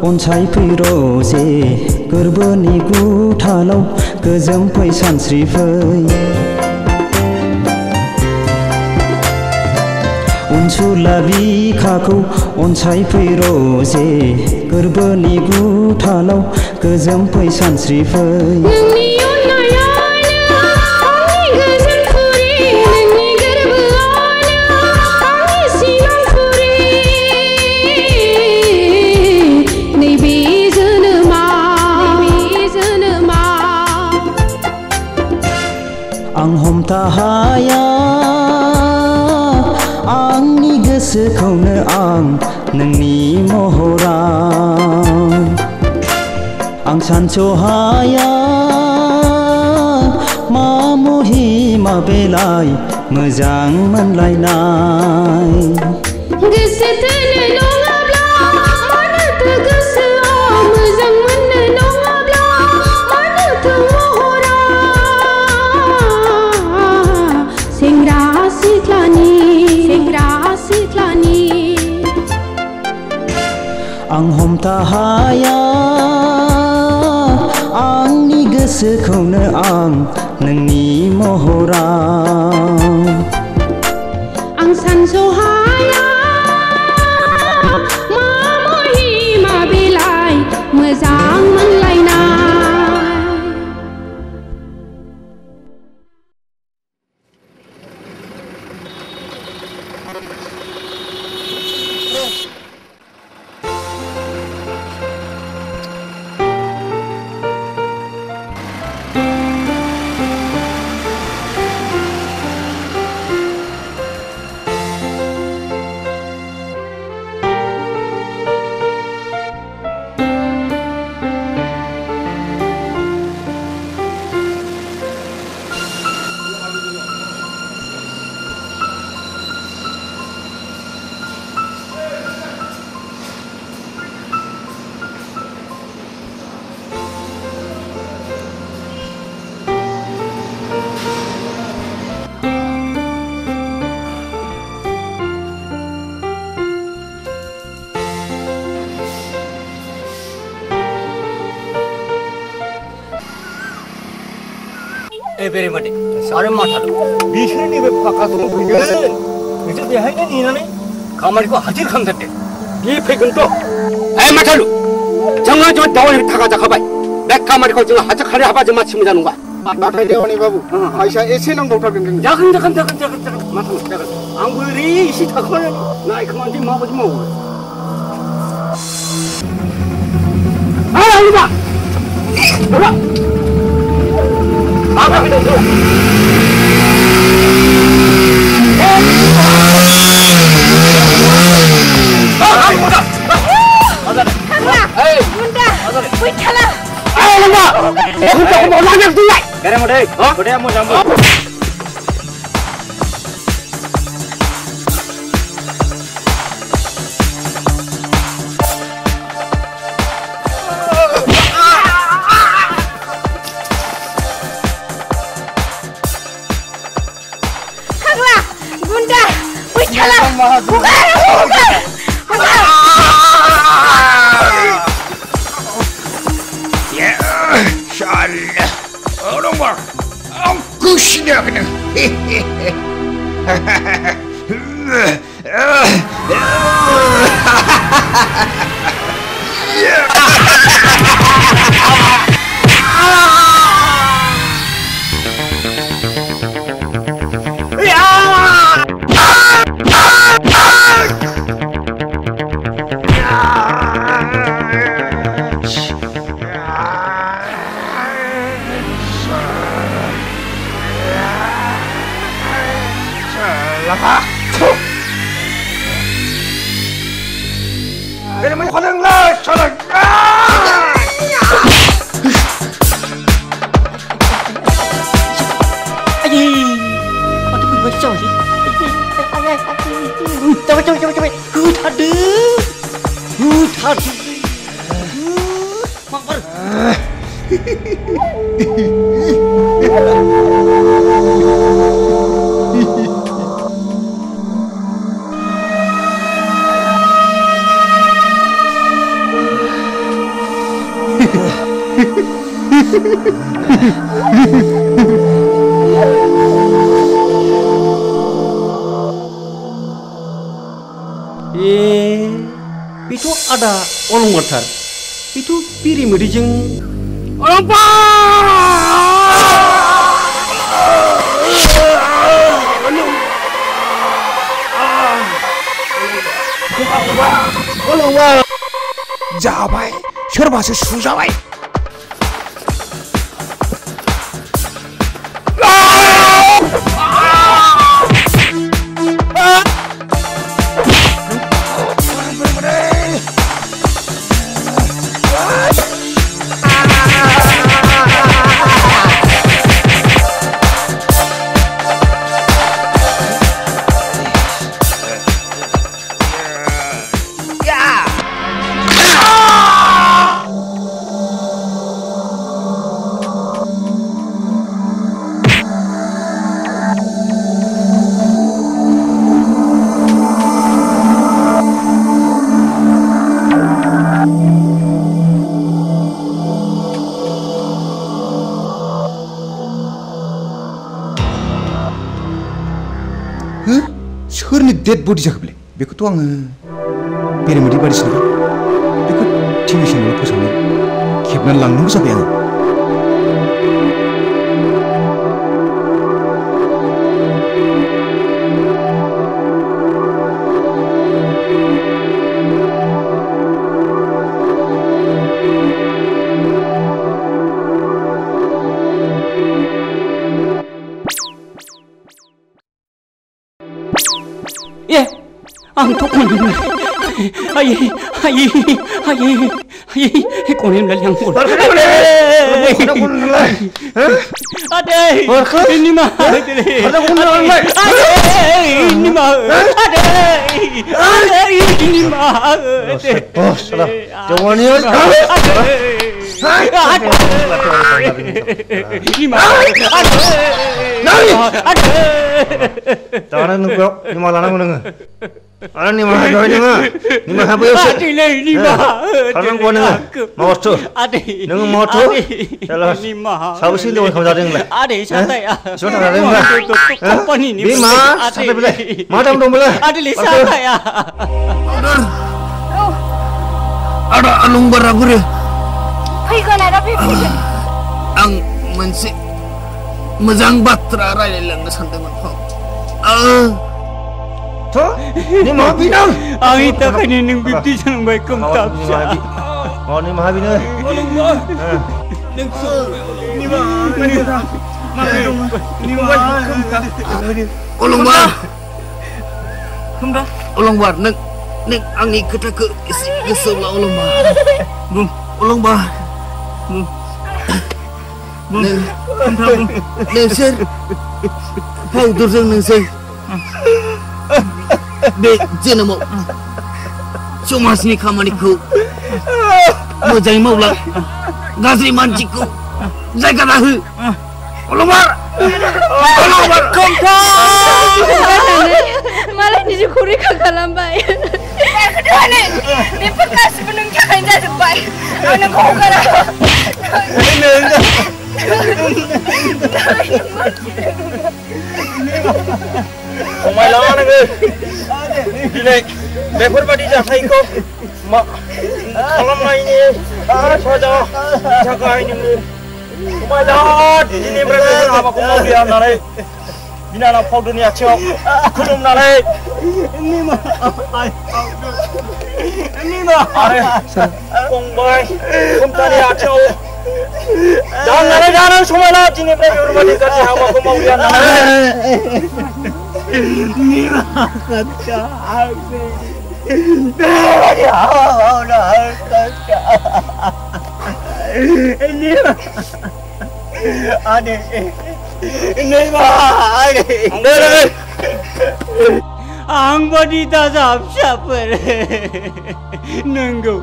अनसायफैर'जे गोरबोनि गुथालाव गोजोमफै सानस्रिफै अनसुला बिखाखौ अनसायफैर'जे गोरबोनि गुथालाव गोजोमफै सानस्रिफै नोंनि अननायानो आंनि गोजोन खुरि नोंनि गोरबोआनो आंनि सिमां खुरि नैबे जोनोमाव आं हमथा हाया आंनि गोसोखौनो आं नोंनि महरा आं सानस'हाया मा मुहि मा बेलाय मोजां मोनलायनाय गोसो थोनो नङाब्ला मानोथो गोसोआव मोजां मोननो नङाब्ला मानोथो महरा सेंग्रा सिख्लानि आं हमथा हाया आंनि गोसोखौनो आं नोंनि महरा आं सानस'हाया मा मुहि मा बेलाय मोजां मोनलायनाय बेरेमादे आरो माथाल बिसोरनि बे फाखा दंफैगोन नोंसोर बेहायनो नेनानै खामानिखौ हाजिर खालामथारदो बे फैगोनथ' माथालु जोङो दावबायनो थाखा जाखाबाय बे खामानिखौ जोङो हाजिर खालामनो हाबा जों मानसि मोजां नङा नाथाय देवानि बाबु फैसा एसे नांबावथारगोन जागोन माथालु जागोन आंबो ओरै एसे थाखानानै नायखोमानोसै माबायदि मावो Salah. Orang bar. Aku sudah kena. Cái này khoan lên sao lại Ai Mà tôi bị sao gì Coba Ku tadi Mak ber Itu ada orang motor. Itu piri medijeng orang जाबाय सोरबासो सुजाबाय सोरनि dad बडि जाखोबले बेखौथ' आङो बेरेमोदै बायदिसिना बेखौ TV चेनेलाव फोसावनो खेबनानै लांनांगौ जाबाय आङो Ang tukang ay kunin lang yang mul. Ade, ini mah. Ini mah. Ini mah. Oh, salah. Jangan ni. Ini mah. Nari. Tawaran nunggu, ni malah nunggu. Anak ni mah join ni mah. Ni mah apa usah? Ni mah. Kalau kau nunggu, mau tu. Nunggu mau tu. Salah. Sabu sih dia kau jadi nggak? Ade, santai ah. Santai ada nggak? Company ni. Ni mah, santai boleh. Madam dong boleh. Ade, santai ah. Ada alung beragur. Faigan ada pipi. Ang mensi mezang batra rai lang santai manfau. Toh, ni mah binang. Ang ita kaninang 50 sang baik kum tak siya. Oh, ni mah binang. Ulung bar. Ulung bar nak ang ni kita ke keselah ulung bar. Ulung bar. Nensir. Pau durjang nensir. Be jenamo. Cuma sini kamaniku. Mojai maulah. Gazri manciku. Jaga tahu. Ulumar. Ulumar. Malah dijukuri kakak lambai. Kedua ni, ni bekas sebelum jangan jadi baik. Anak kau kerana. दिनै बेफोरबायदि जाथायखौ खालामनायनि साजानि थाखाय नोङो समाजाव दिनैनिफ्राय बेफोर हाबाखौ मावलिया होननानै बिनानाव फाउदुरनि आथिङाव खुलुमनानै आरो फंबाय खोमथानि आथिङाव दांनानै जानो समायना दिनैनिफ्राय बेफोरबायदि गाज्रि हाबाखौ मावलिया आं बादि दाजा फिसाफोर नंगौ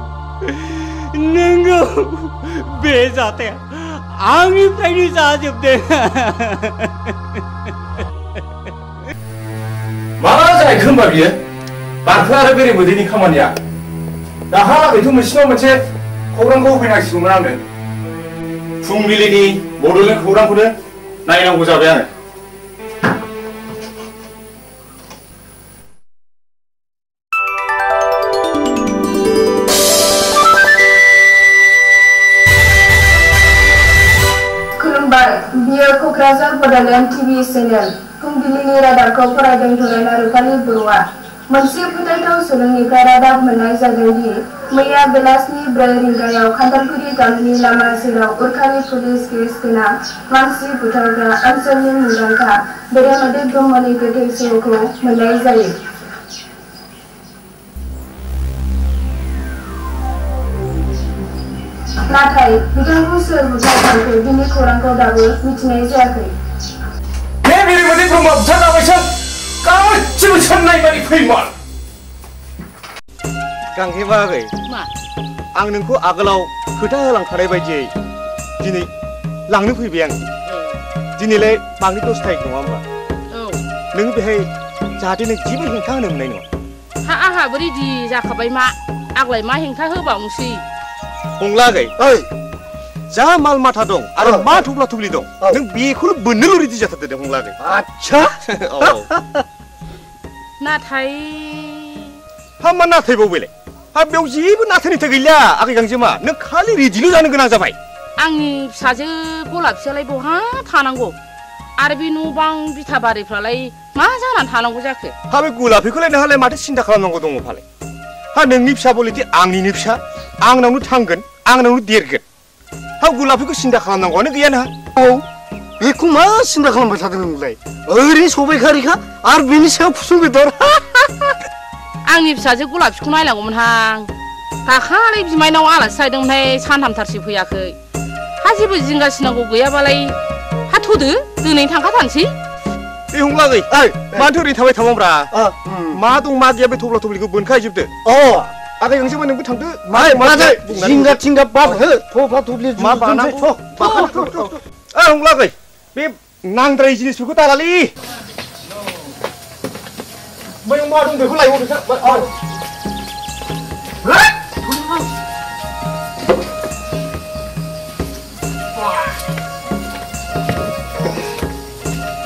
नंगौ बे जाथाया आंनिफ्रायनो जाजोबदों मा जाहैखो होनबा बियो बारखो आरो बेरे मोदैनि खामानिया दाहालागैथ' मोनसे मोनसे खौरांखौ होफैनांसिगौमोन आंनो फुंबिलिनि बड'लेण्ड खौरांखौनो नायनांगौ जाबाय आरो खुलुमबाय बियो क'क्राझार बड'लेण्ड टिभि चेनेल फुंबिलिनि रादाबखौ फरायदों धरना रुपाली बर'आ मोनसे फोथायथाव सुलुंनिफ्राय रादाब मोननाय जादों दि मैया बेलासिनि 4 रिंगायाव खान्थालगुरि गामिनि लामा सेराव उरखालि पुलिस केस गोनां मानसि बुथारग्रा ओनसोलनि मुंदांखा बेरेमोदै ब्रह्मनि गोथै सह'खौ मोननाय जायो। नाथाय बिथांखौ सोर बुथारखो बिनि खौरांखौ दाबो मिथिनाय जायाखै। बे बेरेमोदै ब्रह्म बुथारजाबायसो गासिबो साननाय बादि फैमार गांहे बागै आं नोंखौ आगोलाव खोथा होलांखानाय बायदियै दिनै लांनो फैबाय आं दिनैलाय बांद्राय 10 थारिख नङा होमबा नों बेहाय जाहाथे नों जेबो हेंथा होनो मोननाय नङा हा आंहाबो रेडि जाखाबाय मा आगलाय मा हेंथा होबावनोसै हंलागै जा माल माथा दं आरो मा थुब्ला थुब्लि दं नों बेखौनो बोननोल' रेडि जाथारदो हंलागै आच्छा नाथाय हा मा नाथायबावबायलाय हा बेयाव जेबो नाथायनिथा गैला आगै गांजेमा नों खालि रेडिल' जानो गोनां जाबाय आंनि फिसाजो गलापसियालाय बहा थानांगौ आरो बे न' बां बिथा बारिफ्रालाय मा जानानै थानांगौ जाखो हा बे गलापखौलाय नोंहालाय माथो सिन्था खालामनांगौ दङ फालाय हा नोंनि फिसा बलिथि आंनिनो फिसा आंनावनो थांगोन आंनावनो देरगोन हा गलापखौ सिन्था खालामनांगौआनो गैया नोंहा औ बेखौ मा सिन्था खालामबाय थादों नोंलाय ओरैनो सबाय खारिखा आरो बेनि सायाव फुसुं बेदर आंनि फिसाजो गलापसिखौ नायनांगौमोनहां दाखालि बिमाइनाव आलासि जाहैदोंमोनहाय सानथामथारसो फैयाखै हा जेबो जिंगासिनांगौ गैयाबालाय हा थ'दो दिनै थांखाथारसै बे हंलागै माथो ओरैनो थाबाय थाबाब्रा मा दं मा गैया बे थब्ला थब्लिखौ बोनखाजोबदो आगै गांजेमा नोंबो थांदो मा जिंगा थिंगा बाद हो थफ्ला थफ्लि मा बानांगौ हंलागै बे नांद्राय जिनिसफोरखौ दालालै बै मा दं बेखौ लायबावदो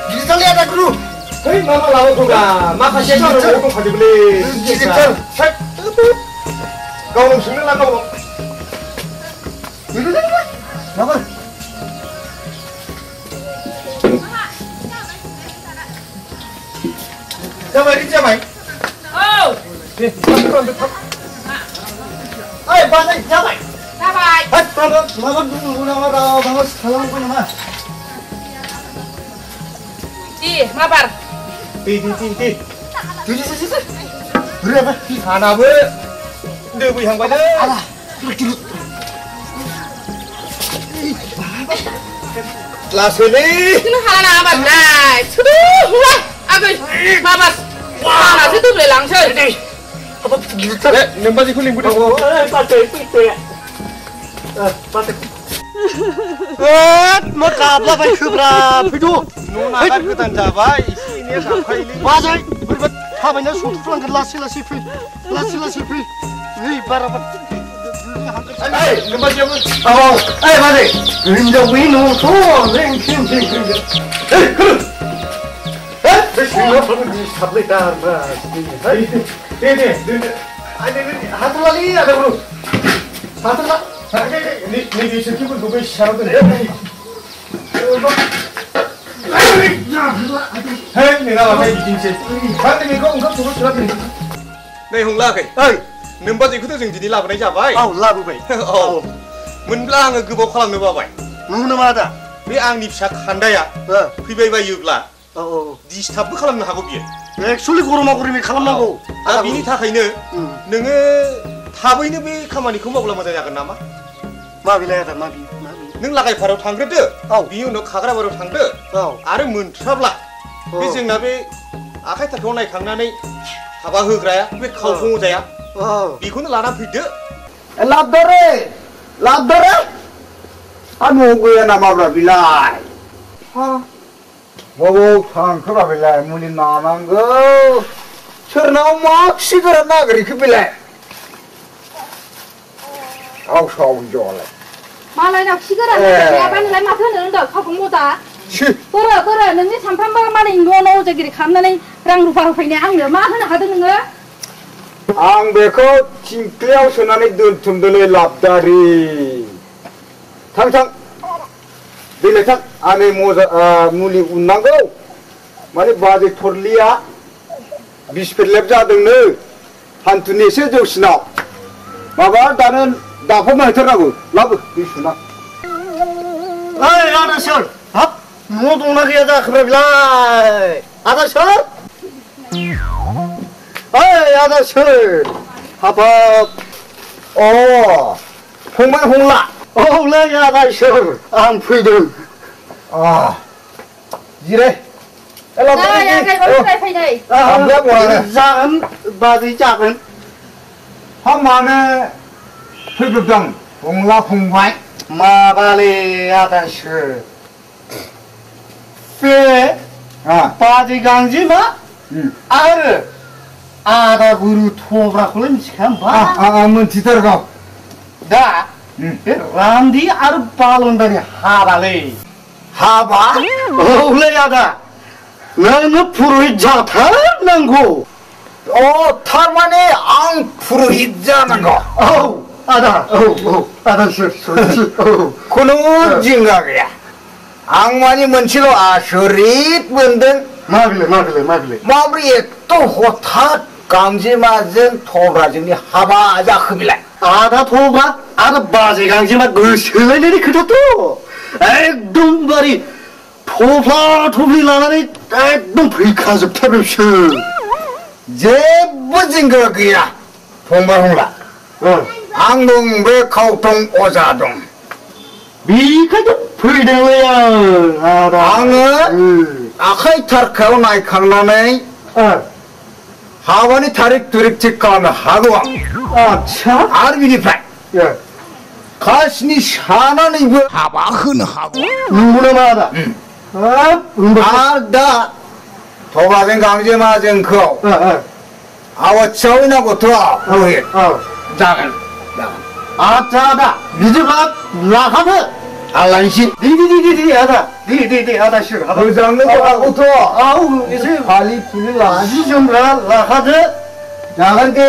गिदिरथारलै आदा गुरु है मा लाबोखौब्रा माखासे दंखाजोबोलै गिदिरथार गावनाव सोंनो ला गावनाव माबा जाबाय रिच जाबाय औ दे थाब ओइ बानाय जाबाय जाबाय माबा दंबावो नामा माबा खालामगौ नामा दे मा बार दे सानाबो दोबैहांबायलै लासैलै नों हाला नाङा बारलाय थुदु हुला आगै माबा सानासो दोबलाय लांसै नोंबादिखौ लिंबोदों मा गाबलाबाय खोब्रा फैद' न' नागार गोदान जाबाय एसे एनै गाबखायोलै बाजाय बोरैबा थाबायना सौथुफ्लांगोन लासै लासै फै नै बारा नोंबादियाबो बाजै हिनजाव गैयि न'आवथ' 왜 신경을 니 잡을까? 네. 아니, 하트라리 ada bro. 하트라. 네 새끼분 누구 시작하던 해? Hey, 내가 와서 이긴 체. 근데 이거 응급 주고 주라 돼. Này Hùng La kì. Ơi, nếm bao giờ cứ tưởng gì làm ở đây chả vậy? La bu vậy. Mình la người cứ bốc khăn nữa vậy. 누구나 맞아. 왜 앙립 샥 한다야? 그베이바 육라. 디스탑 칼람나 하고 비에. 왜 솔리 고르마고리미 칼람나고. 아 미니 다 가이네. 너가 타보이는 왜 가만히 그 먹으려 마자 약간 남아? 마비래다 마비. 능 라가이 바로 당그랬드. 비유 너 가그라 바로 당드. 아르 문 트랍라. 비생 나베 아카이 타 경나이 강나네. 하바 흐그라야. 왜 카우풍 오자야? 비군은 라나 비드. 랍더레. 아무거야 나마브라 빌라이. 뭐고 상크라 빌라이 문이 나만 거. 저나 막 시그라 나그리 그 빌라이. 아우 사운 좋아래. 말라이나 시그라 나그리 반이라이 마트는 가공 못다. 그래 너네 삼판바가 말에 인도는 오저기리 감나네 랑루파로 페네 앙려 마트는 하드는 거야? 앙베코 징클레오 소나네 든tum들에 랍다리. 당장 빌레탁 안에 모자 물이 운난거 많이 바지 톨리아 비스펠 랩자등을 한 두네 세적시나 마바 나는 나포만 했더라고 라브 비스나 아이 아다쇼 뭐 동나기야다 그래라 아다쇼 아이 아다쇼 하밥 홍만 홍라 홍라야 아다쇼 안 프이든 이래 야야 가이 페이네 작은 바지 작은 한만에 회급당 홍라 홍바이 마발리 아다쇼 왜 바지 강지마 아르 아다 구루 토브라 콜림 시간 봐 문 뒤따라가 다 람디 아르 발론다니 하발리 하바 올레야다 너는 푸르히 자타 난고 탈만에 앙 푸르히 자는 거 아다 아다 그놈은 징각이야 앙만이 먼치로 아셔릿 번든 마블리에 또 호타 강지 맞은 토브라진이 하바자 흡일래 아다 토브라 아다 바지 강지마 그 실내리 그렇도 एकदम बारी थोफ्ला थोफ्ली लानानै एकदम फैखाजोबथारबाय बिसोर जेबो जिंगा गैया फंबाय हंला आं दं बे खावथं अजा दं बेखायनो फैदोंलै आङो आखाइ थारखायाव नायखांनानै हाबानि थारिख थुरिख थिग खालामनो हागौ आं आच्छा आरो बिनिफ्राय 가시니 샤나니고 하바 흔하고 누구나마다 아다 도바된 강제 맞은 거 아와 차이나고 더 작은 아자다 미즈가 나가면 알란시 디디디디 하다 디디디 하다 싫어 하다 장는 거 하고 더 아우 이제 빨리 풀을 아주 좀 라하드 작은 게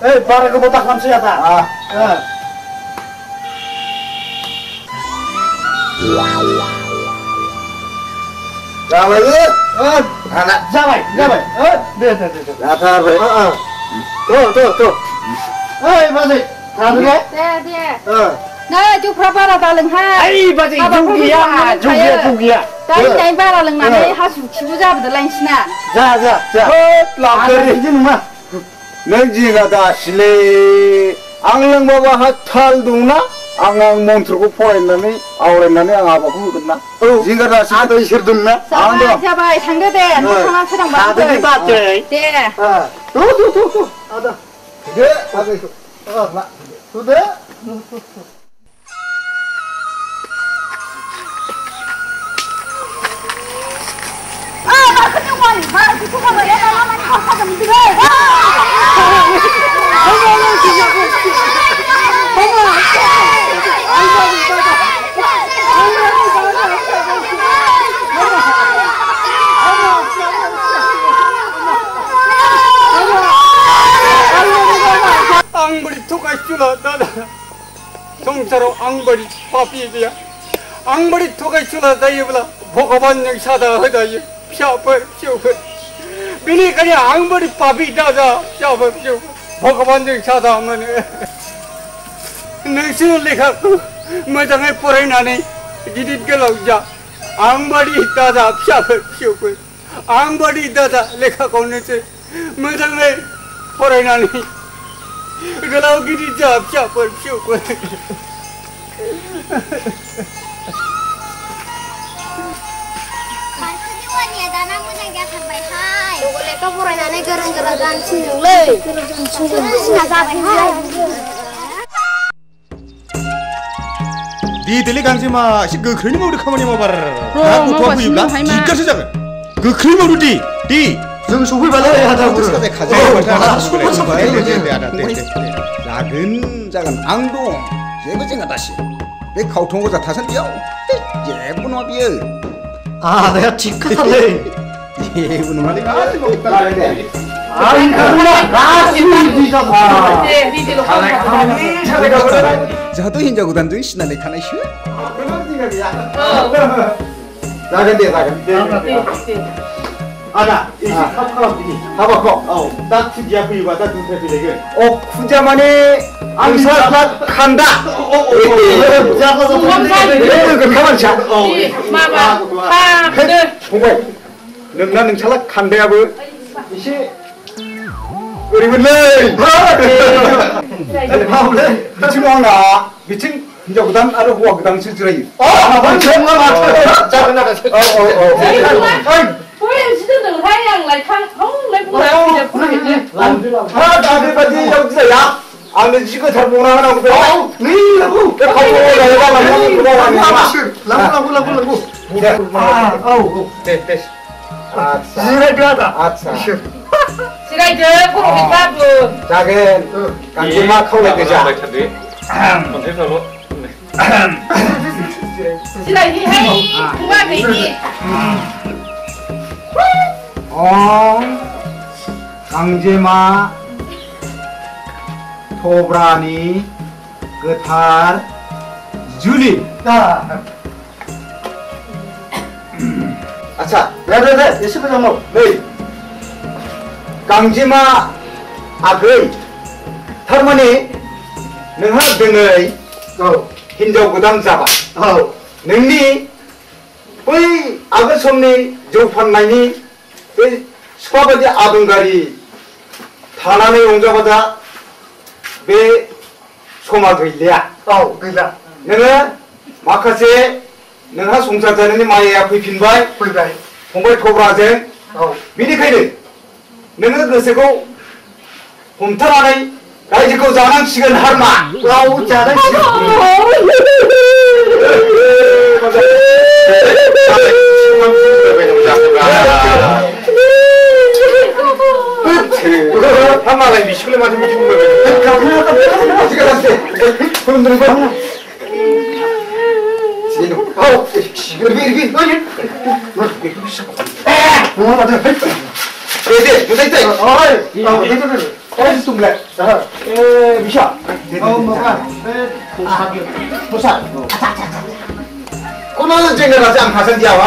에이 바라고보다 감사하다 Rồi ra mày đây ra tha vậy tôi ơi bà gì thằng gì nè chú papa là ta lần hai ai bà gì chung kia tại này ba là lần nào đấy ha chịu chịu ra được lần xin à ra làm cái gì mà nên gì là ta xí ang lang baba ha thal dung na ang montre ko foreign aure nani ang aba ko kunna jinga ra sa to shir dung na ang do sa bai thang de no thang sa dang ba de ba de to ada de aga ko na to de ba khinh ngoan ba cái chú không phải là nó không có gì đấy संसाराव आं बायदि पापि गैया आं बायदि थगायसुला जायोब्ला भगबानजों साजा होजायो फिसाफोर फिसौफोर बेनिखायनो आं बायदि पापि दाजा फिसाफोर फिसौफोर भगबानजों साजा मोनो नोंसोर लेखाखौ मोजाङै फरायनानै गिदिर गोलाव जा आं बायदि दाजा फिसाफोर फिसौफोर आं बायदि दाजा लेखाखौ नोंसोर मोजाङै फरायनानै गोलाव गिदिर जा फिसाफोर फिसौफोर दाना मोजां जाथारबायहाय लेखा फरायनानै गोरों गोरा जानो थिनदोंलै सिना जाबायहाय दिदेलै गांजेमा एसे गोख्रैनो मावदो खामानि मावबार दा गथ'आ फैयोब्ला जिग्गारसो जागोन गोख्रै मावदो दि जों सफैबालै जागोन आं दं जेबो जेंना दासि बे खावथं गोजा थासान्दियाव जेबो नङा बियो आदाया थिग खोथालै जेबो नङालै गासिबो जोंहाथ' हिनजाव गोदानजों सिनायलायखानायसो जागोन दे आदा एसे थाब खालामदिनि हाबाखौ दा खुदिया फैयोबा दा दुंथाय फैलायगोन खुदिया माने आं साला खान्दा फंबाय नोंना नोंसाला खान्दायाबो एसे ओरैमोनलै बिथिं आंना बिथिं हिनजाव गोदान आरो हौवा गोदानसो जिरायो आंनो जि गोथार बना होनांगौ जिरायदो आदा जिरायदो खर'नि बाबु जागोन गांजेमा खावलायदो जा जिरायहैहाय फंबाय बेनि गांजेमा थब्रानि गोथार जुलि आच्छा दे एसे मोजां माव नै गांजेमा आगै थारमाने नोंहा दिनै हिनजाव गोदान जाबाय नोंनि बै आगोल समनि जौ फाननायनि बे सिख्ला बायदि आदुंगारि थानानै रंजा बाजा बे समा गैलिया गैला नोङो माखासे नोंहा संसार जानायनि मायाया फैफिनबाय फंबाय थब्राजों बेनिखायनो नोङो गोसोखौ हमथानानै रायजोखौ जानांसिगोन हारमा मालाय बिसिखौलाय माथो बिदि কোনো जेंनारासो आं थासान्दियाव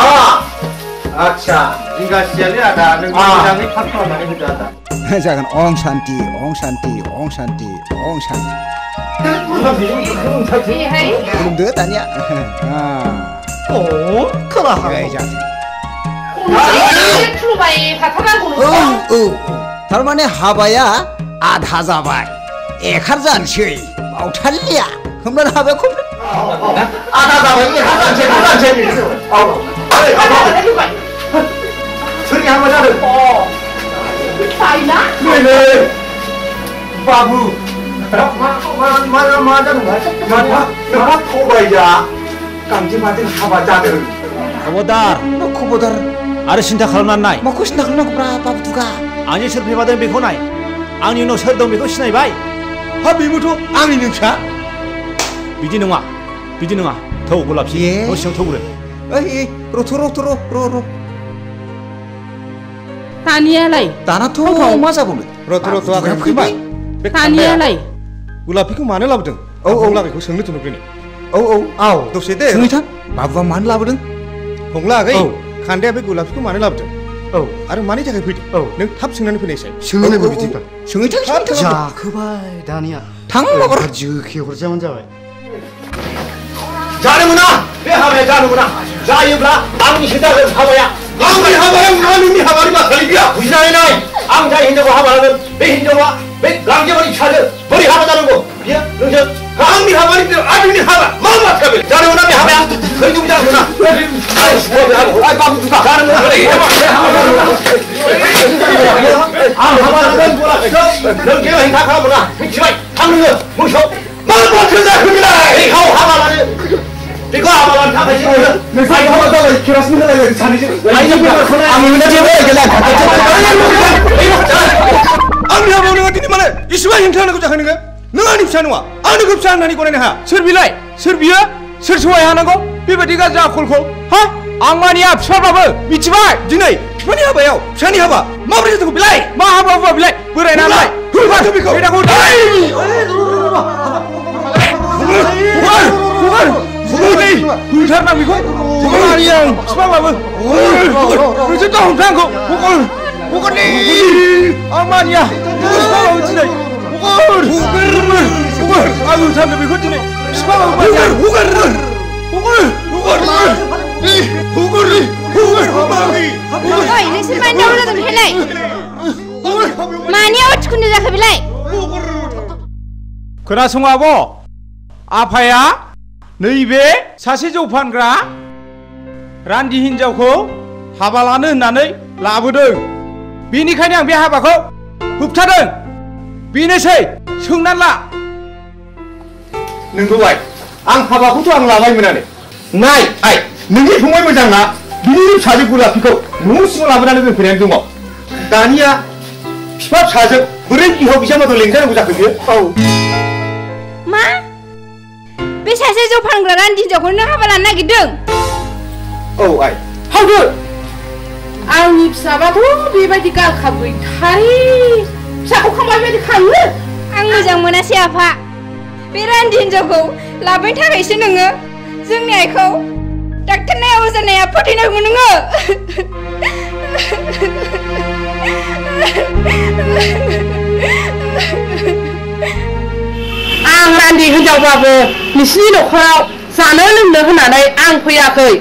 आच्छा जिंगासियालै आदा नों मोजाङै थाब खालामनानै होदो आदा जागोन ओं शान्ति ओं शान्ति ओं शान्ति ओं शान्ति खुलुमदो दानिया खोनाहाय जाथों थारमाने हाबाया आधा जाबाय एखार जानोसै बावथारलिया होमब्ला हाबाया कमप्लिट आधा जाबाय एखार जानोसै सोरनि हाबा जादों बाबु मा जादोंमोन नोंहा थगायजा गांजेमाजों हाबा जादों खबरदार खबरदार आरो सिन्था खालामनानै नाय माखौ सिन्था खालामनांगौब्रा बाबु दुगा आंनि सोर फैमादों बेखौ नाय आंनि उनाव सोर दं बेखौ सिनायबाय हा बेबोथ' आंनि नोंसा बिदि नङा थौ गलापसि न' सिङाव थौग्रो र' दानियालाय दानाथ' मा जाबावनो र' फैबाय दानियालाय गुलाफिखौ मानो लाबोदों हंला बेखौ सोंनो थुनग्रोनि औ दसे दे सोंहैथां बाबुआ मानो लाबोदों हंला आगै खान्दाया बे गुलाबखौ मानो लाबोदों आरो मानि थाखाय फैदों नों थाब सोंनानै फैनायसाय सोंनायबो बिदिब्ला सोंहैथां जाखोबाय दानिया थां माबार जोखे हरजाबानो जाबाय जानो मोना बे हाबाया जानो मोना जायोब्ला आंनिसो जागोन हाबाया आंनि हाबायाव नोंनि हाबानि बाथ्रानि गैया बुजिनाय नाय आं जाय हिनजावखौ हाबा लागोन बे हिनजावा बे गांजेमानि फिसाजो बोरै हाबा जानांगौ बियो नोंसोर आंनि हाबानि आंनि हाबा मा बाथ्रा बे जानो मोना बे हाबाया खैजौ जानो मोना आं हाबा लागोन नों जेबो हेंथा खालाम मोना मिथिबाय थां नोङो मोसौ मा बाथ्रा जाखो बेलाय बेखौ हाबा लानो बेखौ हाबा लानो थाखायसो नोंसाय हाबा जाबाय केरासिन होलायबाय सानैजों आंनि जेबो गैला आंनि हाबायाव नोङो दिनै माने इसिबां हेंथा होनांगौ जाखो नोङो नों आंनि फिसा नङा आंनिखौ फिसा होननानै गनायनो हाया सोर बिलाय सोर बियो सोर सहाय हानांगौ बेबायदि गाज्रि आखलखौ हा आं मानिया फिफाबाबो मिथिबाय दिनै फिफानि हाबायाव फिसानि हाबा माबोरै जाथांगौ बिलाय मा हाबा हुआ बिलाय बोराय नालाय होबाथ' बेखौ होथारना बेखौ मानिया फिफाबाबो नोंसोर दा हमथा आंखौ हगरनि आं मानिया फिफाबाबो दिनै आं होथारनो बेखौ दिनै फिफाबाबो नोंसोर मानि दावराव जादों बेहायलाय मानियाव थिखुन्दो जाखो बेलाय खोनासं आब' आफाया नैबे सासे जौ फानग्रा रान्दि हिनजावखौ हाबा लानो होननानै लाबोदों बेनिखायनो आं बे हाबाखौ होबथादों बेनोसै सोंनानै ला नोंगौ आइ आं हाबाखौथ' आं लाबायमोनानो नाय आइ नोंनि फंबाय मोजांना बिनि फिसाजो गुलाफिखौ न' सिङाव लाबोनानै दोनफैनानै दङ दानिया बिफा फिसाजों बोरै बिहाव बिजामादैखौ लेंजानांगौ जाखो बियो मा बे सासे जौ फानग्रा रान्दि हिनजावखौ नों हाबा लानो नागिरदों औ आइ हावदो आंनि फिसाबाथ' बेबायदि गालखा गैथारै फिसाखौ खांबाय बायदि खाङो आं मोजां मोनासै आफा बे रान्दि हिनजावखौ लाबोनो थाखायसो नोङो जोंनि आइखौ डाक्टार नाया अजा नाया फोथैनांगौ नोङो आं रान्दि हिनजावबाबो नोंसिनि न'खराव जानो लोंनो होननानै आं फैयाखै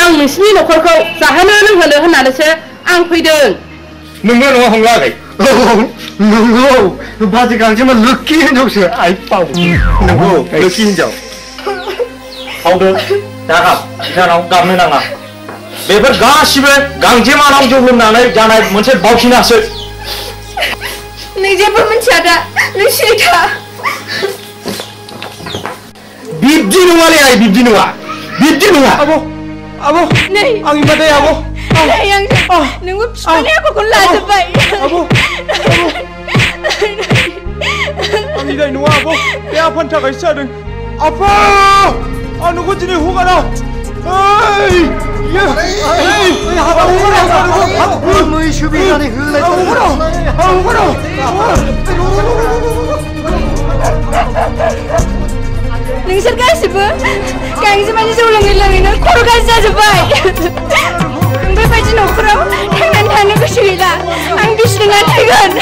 आं नोंसिनि न'खरखौ जाहोनो लोंहोनो होननानैसो आं फैदों नोंगौ नङा हंलागै नंगौ बाजै गांजेमा लोखि हिनजावसो आइ पाव नंगौ लोखि हिनजाव हावदो दाहाब जानाव गाबनो नाङा बेफोर गासिबो गांजेमानाव जौ लोंनानै जानाय मोनसे बावथिनासो नों जेबो मिथिया दा नों सिरिथा बिब्दि नङालै आइ बिब्दि नङा आब' नै आंनि बादै आब' नै आं नोंबो फिफानि आखलखौनो लाजोब्बाय आंनि दाय नङा आब' बे आफानि थाखायसो जादों आफा आं नोंखौ दिनै हगारा मैसो बिनानै होलाय नोंसोर गासिबो गांजेमानि जौ लोङै लोङैनो खर' गाज्रि जाजोब्बाय आं बेबायदि न'खराव थांनानै थानो गोसो गैला आं बिसि लोंनानै थैगोन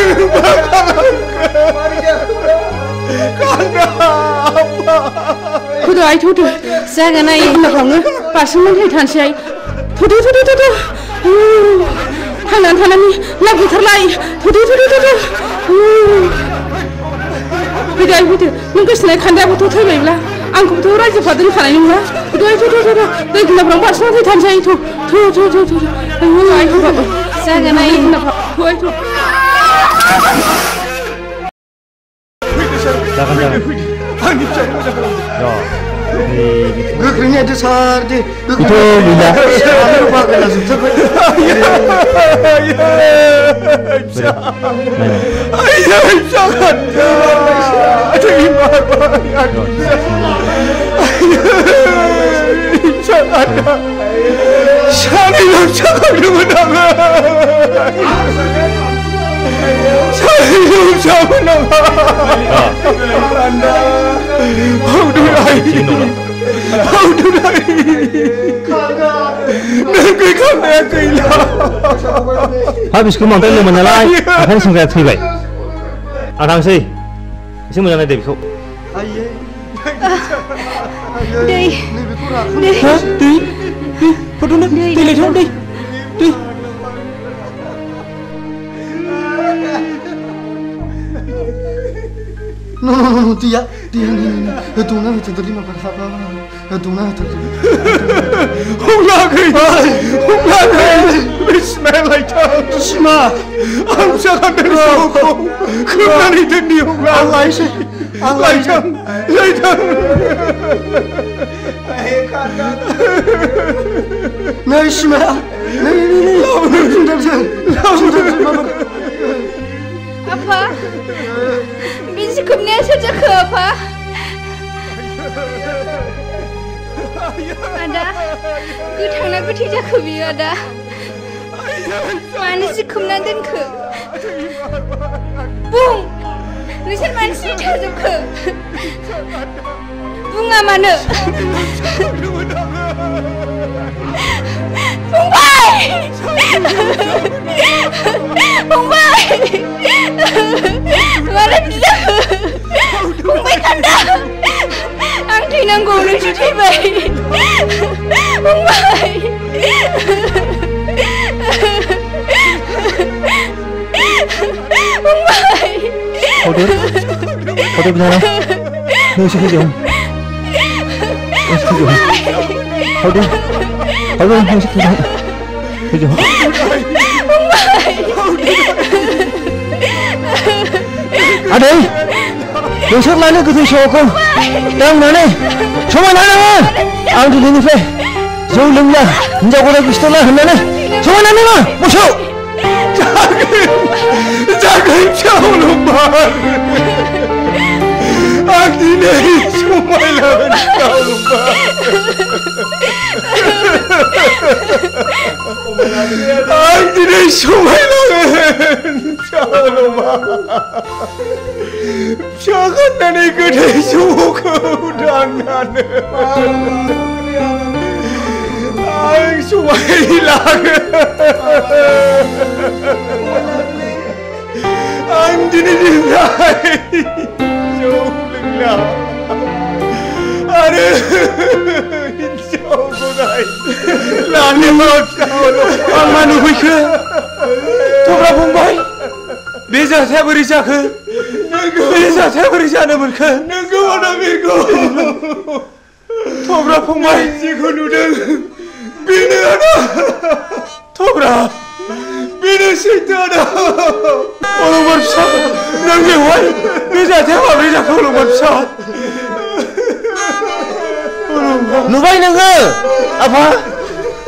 Kenapa? थुदो आइ थुदो जागोन आइ होननाफ्रावनो बारसोमनानै थैथानसै आइ थुदो थांनानै थानानै लाबोथारलाय थुदो फैदो आइ फैदो नों गोसोनाय खान्दायाबोथ' थैबायब्ला आंखौबोथ' रायजोफ्रा दोनखानाय नंला थुदो आइ थुदो दै गुन्दाफ्रावनो बारसोमनानै थैथानसै आइ थु आइ जागोन आइ होननाफ्राव थु जागोन आंनि फिसाखौ मोजां खालामदो गोख्रैनो एदो सार दे बेथ' गैला बागोना जोबथारबाय habisku mantai lu menyalai akan sengkaya thaibai आं थांसै एसे मोजां नायदो बेखौ दै फट'नो दै लायथाव दै No, dia ni. Tuna itu tadi makan apa? Tuna itu. Hungakai. Smell like that. Sma. Ang jangan dari soko. Kemana itu dia hunga? Laitang. Nei, Sma. Nei. Apa? Bizi kumnya saja ke apa? Ada, gutangna guti jaku biyo ada. Manis kumna dan ke. Bung, nisar manis tajam ke. Bunga mana? Bungbai! Bungbai! Mana bisa? Bungbai kanda! Ang tinanggung nuju tibai. Bungbai! Bungbai! Order benar. Nung sikit jom. Sikit jom. Order nung sikit jom. Sikit jom. Adai, besok mana kita syoko? Yang mana? Cuma mana? Ang di sini fe. Jauh lembla, jauh lagi setelah mana? Cuma mana mah? Masuk. Jangan jauh lembar. Ang di sini cuma jauh lembar. Ang di sini cuma jauh lembar. Jangan nanti gede suku dangan. Ang cuma hilang. Ang di sini jauh lembar. Aduh, jauh lembar. Lani mau jauh lembar. Ang manu fैखो थोब्रा फंबाय बे जाथाया बोरै जाखो बे जाथाया बोरै जानो मोनखो नोंगौ आदा बेखौ थोब्रा फंबाय जेखौ नुदों बेनो आदा थोब्रा बेनो सैथो आदा अलंबार फिसा नों बेवहाय बे जाथाया माब्रै जाखो अलंबार फिसा नुबाय नोङो आफा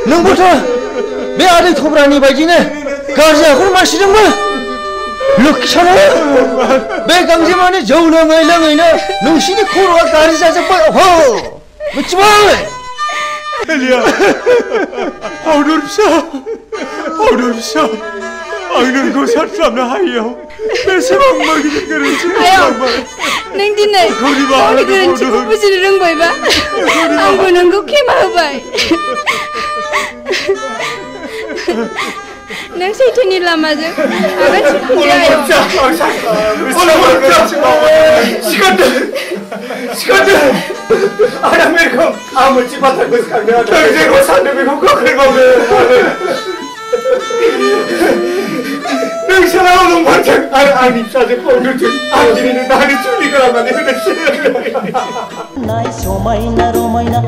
नोंबोथ' बे आदै थब्रानि बायदिनो गाज्रि आखुनि मानसिजोंबो लोखिसानो बे गांजेमानि जौ लोङैनो नोंसिनि खर'आ गाज्रि जाजोब्बाय अहो मिथिबाय एलिया फाउदुर फिसा आं नोंखौ सानस्लाबनो हायैयाव बेसेबां गिदिर गोरोन्थि खालामबाय नों दिनै गावनि गोरोन्थिखौ बुजिनो रोंबायबा आंबो नोंखौ खेमा होबाय नों सैथोनि लामाजों आगान सिखारदो आदा मेरखम आं मोनसे बाथ्रा गोसोखांदों नों जेखौ सानदों बेखौ गोख्रै मावदो नोंसोरा अलंबारजों आरो आंनि फिसाजो फावदुरजों आं दिनैनो दानि जुलि खालामनानै होनोसै समायना रमायना